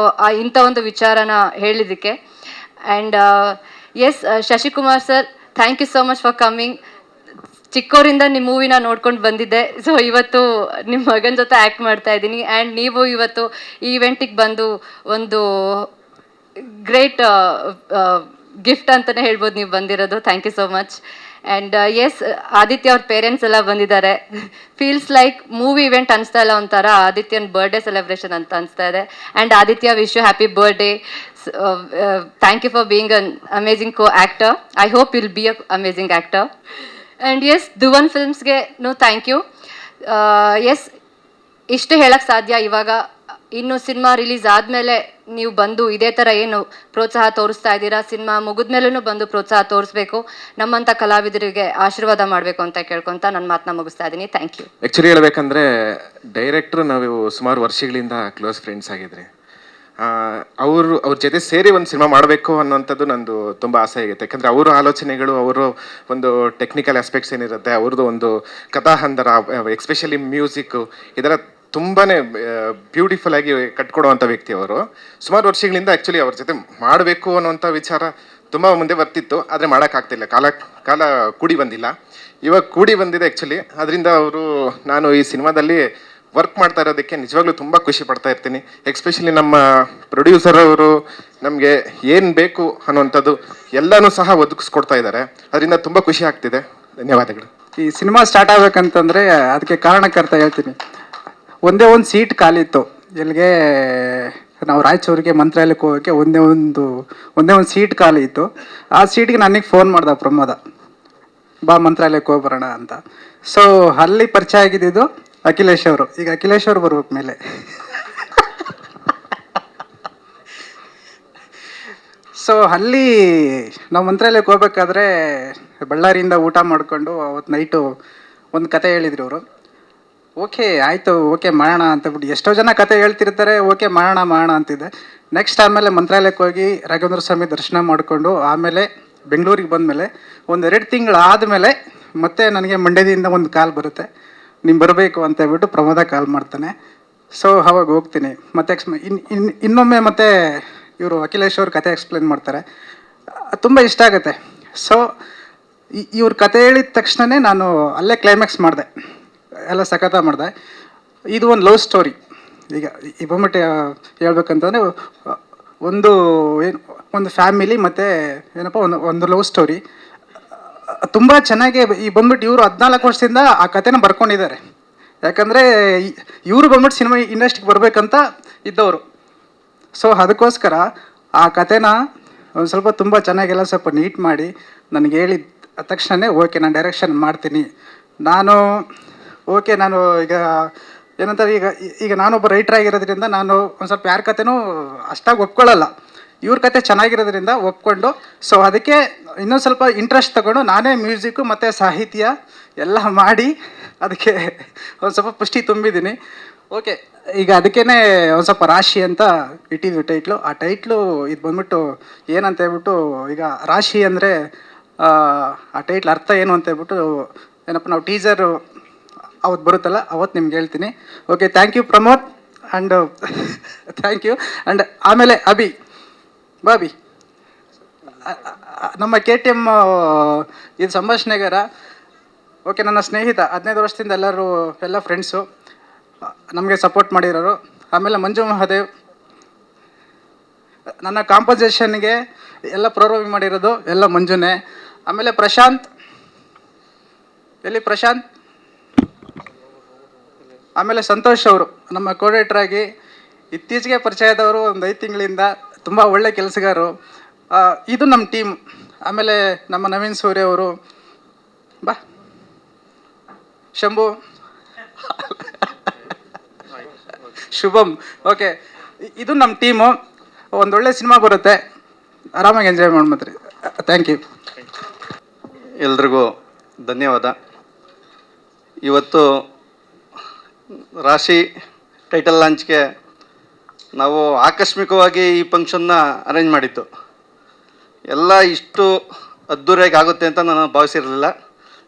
ಇಂಥ ಒಂದು ವಿಚಾರನ ಹೇಳಿದ್ದಕ್ಕೆ. And yes, Shashikumar sir, thank you so much for coming. ಚಿಕ್ಕವರಿಂದ ನಿಮ್ಮ ಮೂವಿನ ನೋಡ್ಕೊಂಡು ಬಂದಿದ್ದೆ. ಸೊ ಇವತ್ತು ನಿಮ್ಮ ಮಗನ ಜೊತೆ ಆ್ಯಕ್ಟ್ ಮಾಡ್ತಾ ಇದ್ದೀನಿ. ಆ್ಯಂಡ್ ನೀವು ಇವತ್ತು ಈ ಇವೆಂಟಿಗೆ ಬಂದು ಒಂದು ಗ್ರೇಟ್ ಗಿಫ್ಟ್ ಅಂತಲೇ ಹೇಳ್ಬೋದು ನೀವು ಬಂದಿರೋದು. Thank you so much. And yes, Aditya ಅವ್ರ ಪೇರೆಂಟ್ಸ್ ಎಲ್ಲ ಬಂದಿದ್ದಾರೆ. ಫೀಲ್ಸ್ ಲೈಕ್ ಮೂವಿ ಇವೆಂಟ್ ಅನಿಸ್ತಾ ಇಲ್ಲ, ಒಂಥರ ಆದಿತ್ಯನ ಬರ್ಡೇ ಸೆಲೆಬ್ರೇಷನ್ ಅಂತ ಅನಿಸ್ತಾ ಇದೆ. And Aditya, wish you happy birthday. Thank you for being an amazing co-actor. I hope will be a amazing actor. And yes, Dhuvan ಫಿಲ್ಮ್ಸ್ಗೆ ಥ್ಯಾಂಕ್ ಯು. ಎಸ್, ಇಷ್ಟೇ ಹೇಳಕ್ಕೆ ಸಾಧ್ಯ. ಇವಾಗ ಇನ್ನು ಸಿನಿಮಾ ರಿಲೀಸ್ ಆದಮೇಲೆ ನೀವು ಬಂದು ಇದೇ ಥರ ಏನು ಪ್ರೋತ್ಸಾಹ ತೋರಿಸ್ತಾ ಇದ್ದೀರಾ, ಸಿನಿಮಾ ಮುಗಿದ್ಮೇಲೂ ಬಂದು ಪ್ರೋತ್ಸಾಹ ತೋರಿಸ್ಬೇಕು, ನಮ್ಮಂಥ ಕಲಾವಿದರಿಗೆ ಆಶೀರ್ವಾದ ಮಾಡಬೇಕು ಅಂತ ಕೇಳ್ಕೊತ ನನ್ನ ಮಾತನ್ನ ಮುಗಿಸ್ತಾ ಇದ್ದೀನಿ. Thank you. ಆ್ಯಕ್ಚುಲಿ ಹೇಳ್ಬೇಕಂದ್ರೆ ಡೈರೆಕ್ಟ್ರು ನಾವು ಸುಮಾರು ವರ್ಷಗಳಿಂದ ಕ್ಲೋಸ್ ಫ್ರೆಂಡ್ಸ್ ಆಗಿದ್ರಿ. ಅವ್ರ ಜೊತೆ ಸೇರಿ ಒಂದು ಸಿನಿಮಾ ಮಾಡಬೇಕು ಅನ್ನೋಂಥದ್ದು ನಂದು ತುಂಬ ಆಸೆ ಆಗಿತ್ತು. ಯಾಕಂದರೆ ಅವರ ಆಲೋಚನೆಗಳು, ಅವರು ಒಂದು ಟೆಕ್ನಿಕಲ್ ಆಸ್ಪೆಕ್ಟ್ಸ್ ಏನಿರುತ್ತೆ, ಅವ್ರದ್ದು ಒಂದು ಕಥಾಹಂದರ, ಎಕ್ಸ್ಪೆಷಲಿ ಮ್ಯೂಸಿಕ್ಕು, ಇದರ ತುಂಬಾ ಬ್ಯೂಟಿಫುಲ್ ಆಗಿ ಕಟ್ಕೊಡುವಂಥ ವ್ಯಕ್ತಿ ಅವರು. ಸುಮಾರು ವರ್ಷಗಳಿಂದ ಆ್ಯಕ್ಚುಲಿ ಅವ್ರ ಜೊತೆ ಮಾಡಬೇಕು ಅನ್ನೋಂಥ ವಿಚಾರ ತುಂಬ ಮುಂದೆ ಬರ್ತಿತ್ತು, ಆದರೆ ಮಾಡೋಕ್ಕಾಗ್ತಿಲ್ಲ. ಕಾಲ ಕೂಡಿ ಬಂದಿಲ್ಲ. ಇವಾಗ ಕೂಡಿ ಬಂದಿದೆ ಆ್ಯಕ್ಚುಲಿ. ಅದರಿಂದ ನಾನು ಈ ಸಿನಿಮಾದಲ್ಲಿ ವರ್ಕ್ ಮಾಡ್ತಾ ಇರೋದಕ್ಕೆ ನಿಜವಾಗ್ಲೂ ತುಂಬ ಖುಷಿ ಪಡ್ತಾ ಇರ್ತೀನಿ. ಎಕ್ಸ್ಪೆಷಲಿ ನಮ್ಮ ಪ್ರೊಡ್ಯೂಸರ್ ಅವರು ನಮಗೆ ಏನು ಬೇಕು ಅನ್ನೋವಂಥದ್ದು ಎಲ್ಲನೂ ಸಹ ಒದಗಿಸ್ಕೊಡ್ತಾ ಇದ್ದಾರೆ. ಅದರಿಂದ ತುಂಬ ಖುಷಿ ಆಗ್ತಿದೆ. ಧನ್ಯವಾದಗಳು. ಈ ಸಿನಿಮಾ ಸ್ಟಾರ್ಟ್ ಆಗ್ಬೇಕಂತಂದರೆ ಅದಕ್ಕೆ ಕಾರಣಕ್ಕರ್ತ ಹೇಳ್ತೀನಿ. ಒಂದೇ ಒಂದು ಸೀಟ್ ಖಾಲಿತ್ತು. ಎಲ್ಲಿಗೆ, ನಾವು ರಾಯಚೂರಿಗೆ ಮಂತ್ರಾಲಯಕ್ಕೆ ಹೋಗೋಕ್ಕೆ ಒಂದೇ ಒಂದು ಸೀಟ್ ಖಾಲಿ ಇತ್ತು. ಆ ಸೀಟ್ಗೆ ನನಗೆ ಫೋನ್ ಮಾಡ್ದ ಪ್ರಮೋದ, ಬಾ ಮಂತ್ರಾಲಯಕ್ಕೆ ಹೋಗಿ ಬರೋಣ ಅಂತ. ಸೊ ಅಲ್ಲಿ ಪರಿಚಯ ಆಗಿದ್ದು ಅಖಿಲೇಶ್ ಅವರು. ಈಗ ಅಖಿಲೇಶ್ ಅವರು ಬರ್ಬೇಕು ಮೇಲೆ. ಸೊ ಅಲ್ಲಿ ನಾವು ಮಂತ್ರಾಲಯಕ್ಕೆ ಹೋಗ್ಬೇಕಾದ್ರೆ ಬಳ್ಳಾರಿಯಿಂದ ಊಟ ಮಾಡಿಕೊಂಡು ಅವತ್ತು ನೈಟು ಒಂದು ಕತೆ ಹೇಳಿದ್ರು ಅವರು. ಓಕೆ ಆಯಿತು, ಓಕೆ ಮಾಡೋಣ ಅಂತಬಿಟ್ಟು ಎಷ್ಟೋ ಜನ ಕತೆ ಹೇಳ್ತಿರ್ತಾರೆ, ಓಕೆ ಮಾಡೋಣ ಅಂತಿದ್ದೆ. ನೆಕ್ಸ್ಟ್ ಆಮೇಲೆ ಮಂತ್ರಾಲಯಕ್ಕೆ ಹೋಗಿ ರಾಘವೇಂದ್ರ ಸ್ವಾಮಿ ದರ್ಶನ ಮಾಡಿಕೊಂಡು ಆಮೇಲೆ ಬೆಂಗಳೂರಿಗೆ ಬಂದಮೇಲೆ 1-2 ತಿಂಗಳು ಆದಮೇಲೆ ಮತ್ತೆ ನನಗೆ ಮಂಡ್ಯದಿಂದ ಒಂದು ಕಾಲ್ ಬರುತ್ತೆ, ನೀವು ಬರಬೇಕು ಅಂತ ಹೇಳ್ಬಿಟ್ಟು ಪ್ರಮೋದ ಕಾಲ್ ಮಾಡ್ತಾನೆ. ಸೊ ಅವಾಗ ಹೋಗ್ತೀನಿ. ಮತ್ತೆ ಇನ್ನೊಮ್ಮೆ ಮತ್ತೆ ಇವರು ಅಖಿಲೇಶ್ ಅವ್ರ ಕತೆ ಎಕ್ಸ್ಪ್ಲೇನ್ ಮಾಡ್ತಾರೆ, ತುಂಬ ಇಷ್ಟ ಆಗುತ್ತೆ. ಸೊ ಇವ್ರ ಕತೆ ಹೇಳಿದ ತಕ್ಷಣವೇ ನಾನು ಅಲ್ಲೇ ಕ್ಲೈಮ್ಯಾಕ್ಸ್ ಮಾಡಿದೆ, ಎಲ್ಲ ಸಖತ ಮಾಡಿದೆ. ಇದು ಒಂದು ಲವ್ ಸ್ಟೋರಿ. ಈಗ ಬಂದ್ಬಿಟ್ಟು ಹೇಳ್ಬೇಕಂತಂದರೆ ಒಂದು ಫ್ಯಾಮಿಲಿ ಮತ್ತು ಏನಪ್ಪ ಒಂದು ಲವ್ ಸ್ಟೋರಿ ತುಂಬ ಚೆನ್ನಾಗಿ ಬಂದ್ಬಿಟ್ಟು ಇವರು 14 ವರ್ಷದಿಂದ ಆ ಕಥೆನ ಬರ್ಕೊಂಡಿದ್ದಾರೆ. ಯಾಕಂದರೆ ಇವರು ಬಂದ್ಬಿಟ್ಟು ಸಿನಿಮಾ ಇಂಡಸ್ಟ್ರಿಗೆ ಬರಬೇಕಂತ ಇದ್ದವರು. ಸೊ ಅದಕ್ಕೋಸ್ಕರ ಆ ಕಥೆನ ಒಂದು ಸ್ವಲ್ಪ ತುಂಬ ಚೆನ್ನಾಗೆಲ್ಲ ಸ್ವಲ್ಪ ನೀಟ್ ಮಾಡಿ ನನಗೆ ಹೇಳಿದ ತಕ್ಷಣವೇ ಓಕೆ ನಾನು ಡೈರೆಕ್ಷನ್ ಮಾಡ್ತೀನಿ. ನಾನು ಈಗ ಏನಂತಾರೆ, ಈಗ ನಾನೊಬ್ಬ ರೈಟರ್ ಆಗಿರೋದ್ರಿಂದ ನಾನು ಒಂದು ಸ್ವಲ್ಪ ಯಾರ ಕಥೆನೂ ಅಷ್ಟಾಗಿ ಒಪ್ಕೊಳ್ಳಲ್ಲ. ಇವ್ರ ಕತೆ ಚೆನ್ನಾಗಿರೋದ್ರಿಂದ ಒಪ್ಕೊಂಡು, ಸೊ ಅದಕ್ಕೆ ಇನ್ನೊಂದು ಸ್ವಲ್ಪ ಇಂಟ್ರೆಸ್ಟ್ ತಗೊಂಡು ನಾನೇ ಮ್ಯೂಸಿಕ್ಕು ಮತ್ತು ಸಾಹಿತ್ಯ ಎಲ್ಲ ಮಾಡಿ ಅದಕ್ಕೆ ಒಂದು ಸ್ವಲ್ಪ ಪುಷ್ಟಿ ತುಂಬಿದ್ದೀನಿ. ಓಕೆ, ಈಗ ಅದಕ್ಕೇ ಒಂದು ಸ್ವಲ್ಪ ರಾಶಿ ಅಂತ ಇಟ್ಟಿದ್ವಿ ಟೈಟ್ಲು. ಆ ಟೈಟ್ಲು ಇದು ಬಂದ್ಬಿಟ್ಟು ಏನಂತ ಹೇಳ್ಬಿಟ್ಟು, ಈಗ ರಾಶಿ ಅಂದರೆ ಆ ಟೈಟ್ಲ್ ಅರ್ಥ ಏನು ಅಂತ ಹೇಳ್ಬಿಟ್ಟು ಏನಪ್ಪ ನಾವು ಟೀಸರು ಅವತ್ತು ಬರುತ್ತಲ್ಲ ಅವತ್ತು ನಿಮ್ಗೆ ಹೇಳ್ತೀನಿ. Okay, thank you Pramod and thank you. And ಆಮೇಲೆ ಬಾಬಿ ನಮ್ಮ KTM ಇದು ಸಂಭಾಷಣೆಗಾರ. ಓಕೆ, ನನ್ನ ಸ್ನೇಹಿತ 15 ವರ್ಷದಿಂದ ಎಲ್ಲ ಫ್ರೆಂಡ್ಸು ನಮಗೆ ಸಪೋರ್ಟ್ ಮಾಡಿರೋರು. ಆಮೇಲೆ ಮಂಜು ಮಹಾದೇವ್ ನನ್ನ ಕಾಂಪೋಸಿಷನ್ಗೆ ಎಲ್ಲ ಪ್ರೋಗ್ರಾಮಿಂಗ್ ಮಾಡಿರೋದು ಎಲ್ಲ ಮಂಜುನೇ. ಆಮೇಲೆ ಪ್ರಶಾಂತ್, ಆಮೇಲೆ ಸಂತೋಷ್ ಅವರು ನಮ್ಮ ಕೋಆರ್ಡಿನೇಟ್ರಾಗಿ ಇತ್ತೀಚೆಗೆ ಪರಿಚಯದವರು, ಒಂದು 5 ತಿಂಗಳಿಂದ ತುಂಬ ಒಳ್ಳೆ ಕೆಲಸಗಾರರು. ಇದು ನಮ್ಮ ಟೀಮ್. ಆಮೇಲೆ ನಮ್ಮ ನವೀನ್ ಸೂರ್ಯ ಅವರು, ಶಂಭು, ಶುಭಮ್. ಓಕೆ, ಇದು ನಮ್ಮ ಟೀಮು. ಒಂದೊಳ್ಳೆ ಸಿನಿಮಾ ಬರುತ್ತೆ, ಆರಾಮಾಗಿ ಎಂಜಾಯ್ ಮಾಡ್ಮತ್ರಿ. Thank you. ಎಲ್ರಿಗೂ ಧನ್ಯವಾದ. ಇವತ್ತು ರಾಶಿ ಟೈಟಲ್ ಲಾಂಚ್ಗೆ ನಾವು ಆಕಸ್ಮಿಕವಾಗಿ ಈ ಫಂಕ್ಷನ್ನ ಅರೇಂಜ್ ಮಾಡಿದ್ದು. ಎಲ್ಲ ಇಷ್ಟು ಅದ್ಧೂರಿಯಾಗಿ ಆಗುತ್ತೆ ಅಂತ ನಾನು ಭಾವಿಸಿರಲಿಲ್ಲ.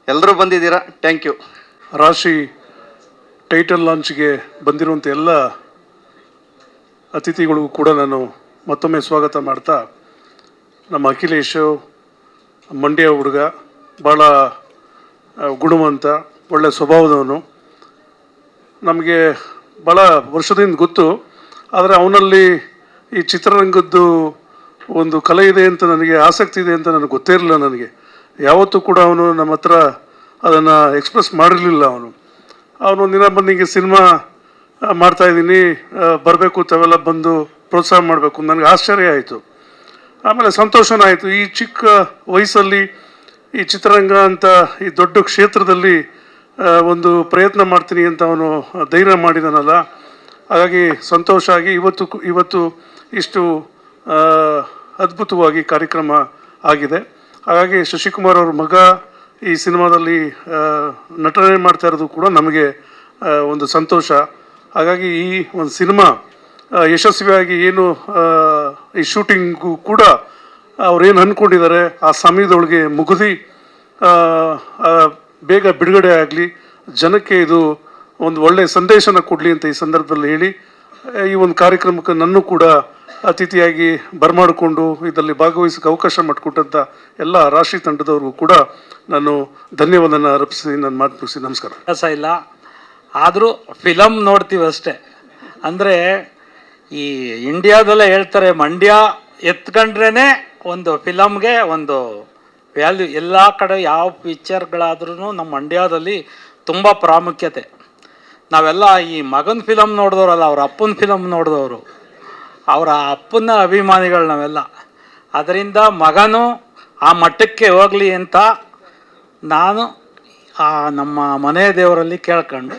ಎಲ್ಲರೂ ಬಂದಿದ್ದೀರಾ, ಥ್ಯಾಂಕ್ ಯು. ರಾಶಿ ಟೈಟಲ್ ಲಾಂಚ್ಗೆ ಬಂದಿರುವಂಥ ಎಲ್ಲ ಅತಿಥಿಗಳಿಗೂ ಕೂಡ ನಾನು ಮತ್ತೊಮ್ಮೆ ಸ್ವಾಗತ ಮಾಡ್ತಾ, ನಮ್ಮ ಅಖಿಲೇಶು ಮಂಡ್ಯ ಹುಡುಗ, ಭಾಳ ಗುಣವಂತ, ಒಳ್ಳೆ ಸ್ವಭಾವದವನು, ನಮಗೆ ಭಾಳ ವರ್ಷದಿಂದ ಗೊತ್ತು. ಆದರೆ ಅವನಲ್ಲಿ ಈ ಚಿತ್ರರಂಗದ್ದು ಒಂದು ಕಲೆ ಇದೆ ಅಂತ, ನನಗೆ ಆಸಕ್ತಿ ಇದೆ ಅಂತ ನನಗೆ ಗೊತ್ತೇ ಇರಲಿಲ್ಲ. ನನಗೆ ಯಾವತ್ತೂ ಕೂಡ ಅವನು ನಮ್ಮ ಹತ್ರ ಅದನ್ನು ಎಕ್ಸ್ಪ್ರೆಸ್ ಮಾಡಿರಲಿಲ್ಲ. ಅವನು ಒಂದಿನ ಬಂದಿಗೆ ಸಿನಿಮಾ ಮಾಡ್ತಾಯಿದ್ದೀನಿ, ಬರಬೇಕು, ತಾವೆಲ್ಲ ಬಂದು ಪ್ರೋತ್ಸಾಹ ಮಾಡಬೇಕು. ನನಗೆ ಆಶ್ಚರ್ಯ ಆಯಿತು. ಆಮೇಲೆ ಸಂತೋಷನೂ ಆಯಿತು. ಈ ಚಿಕ್ಕ ವಯಸ್ಸಲ್ಲಿ ಈ ಚಿತ್ರರಂಗ ಅಂತ ಈ ದೊಡ್ಡ ಕ್ಷೇತ್ರದಲ್ಲಿ ಒಂದು ಪ್ರಯತ್ನ ಮಾಡ್ತೀನಿ ಅಂತ ಅವನು ಧೈರ್ಯ ಮಾಡಿದಾನಲ್ಲ, ಹಾಗಾಗಿ ಸಂತೋಷ ಆಗಿ ಇವತ್ತು ಇಷ್ಟು ಅದ್ಭುತವಾಗಿ ಕಾರ್ಯಕ್ರಮ ಆಗಿದೆ. ಹಾಗಾಗಿ ಶಶಿಕುಮಾರ್ ಅವ್ರ ಮಗ ಈ ಸಿನಿಮಾದಲ್ಲಿ ನಟನೆ ಮಾಡ್ತಾ ಇರೋದು ಕೂಡ ನಮಗೆ ಒಂದು ಸಂತೋಷ. ಹಾಗಾಗಿ ಈ ಒಂದು ಸಿನಿಮಾ ಯಶಸ್ವಿಯಾಗಿ ಏನು ಈ ಶೂಟಿಂಗು ಕೂಡ ಅವ್ರೇನು ಅಂದ್ಕೊಂಡಿದ್ದಾರೆ ಆ ಸಮಯದೊಳಗೆ ಮುಗಿದು ಬೇಗ ಬಿಡುಗಡೆ ಆಗಲಿ, ಜನಕ್ಕೆ ಇದು ಒಂದು ಒಳ್ಳೆಯ ಸಂದೇಶನ ಕೊಡಲಿ ಅಂತ ಈ ಸಂದರ್ಭದಲ್ಲಿ ಹೇಳಿ, ಈ ಒಂದು ಕಾರ್ಯಕ್ರಮಕ್ಕೆ ನನ್ನೂ ಕೂಡ ಅತಿಥಿಯಾಗಿ ಬರಮಾಡಿಕೊಂಡು ಇದರಲ್ಲಿ ಭಾಗವಹಿಸೋಕ್ಕೆ ಅವಕಾಶ ಮಾಡಿಕೊಟ್ಟಂಥ ಎಲ್ಲ ರಾಶಿ ತಂಡದವ್ರಿಗೂ ಕೂಡ ನಾನು ಧನ್ಯವಾದನ ಅರ್ಪಿಸಿ ನನ್ನ ಮಾತು ಮುಗಿಸಿ ನಮಸ್ಕಾರ. ಕೆಲಸ ಇಲ್ಲ, ಆದರೂ ಫಿಲಮ್ ನೋಡ್ತೀವಿ ಅಷ್ಟೇ. ಅಂದರೆ ಈ ಇಂಡಿಯಾದಲ್ಲೇ ಹೇಳ್ತಾರೆ, ಮಂಡ್ಯ ಎತ್ಕೊಂಡ್ರೇ ಒಂದು ಫಿಲಮ್ಗೆ ಒಂದು ವ್ಯಾಲ್ಯೂ. ಎಲ್ಲ ಕಡೆ ಯಾವ ಪಿಕ್ಚರ್ಗಳಾದ್ರೂ ನಮ್ಮ ಮಂಡ್ಯದಲ್ಲಿ ತುಂಬ ಪ್ರಾಮುಖ್ಯತೆ. ನಾವೆಲ್ಲ ಈ ಮಗನ ಫಿಲಮ್ ನೋಡಿದವರಲ್ಲ, ಅವ್ರ ಅಪ್ಪನ ಫಿಲಮ್ ನೋಡಿದವರು, ಅವರ ಅಪ್ಪನ ಅಭಿಮಾನಿಗಳು ನಾವೆಲ್ಲ. ಅದರಿಂದ ಮಗನು ಆ ಮಟ್ಟಕ್ಕೆ ಹೋಗಲಿ ಅಂತ ನಾನು ನಮ್ಮ ಮನೆ ದೇವರಲ್ಲಿ ಕೇಳ್ಕೊಂಡು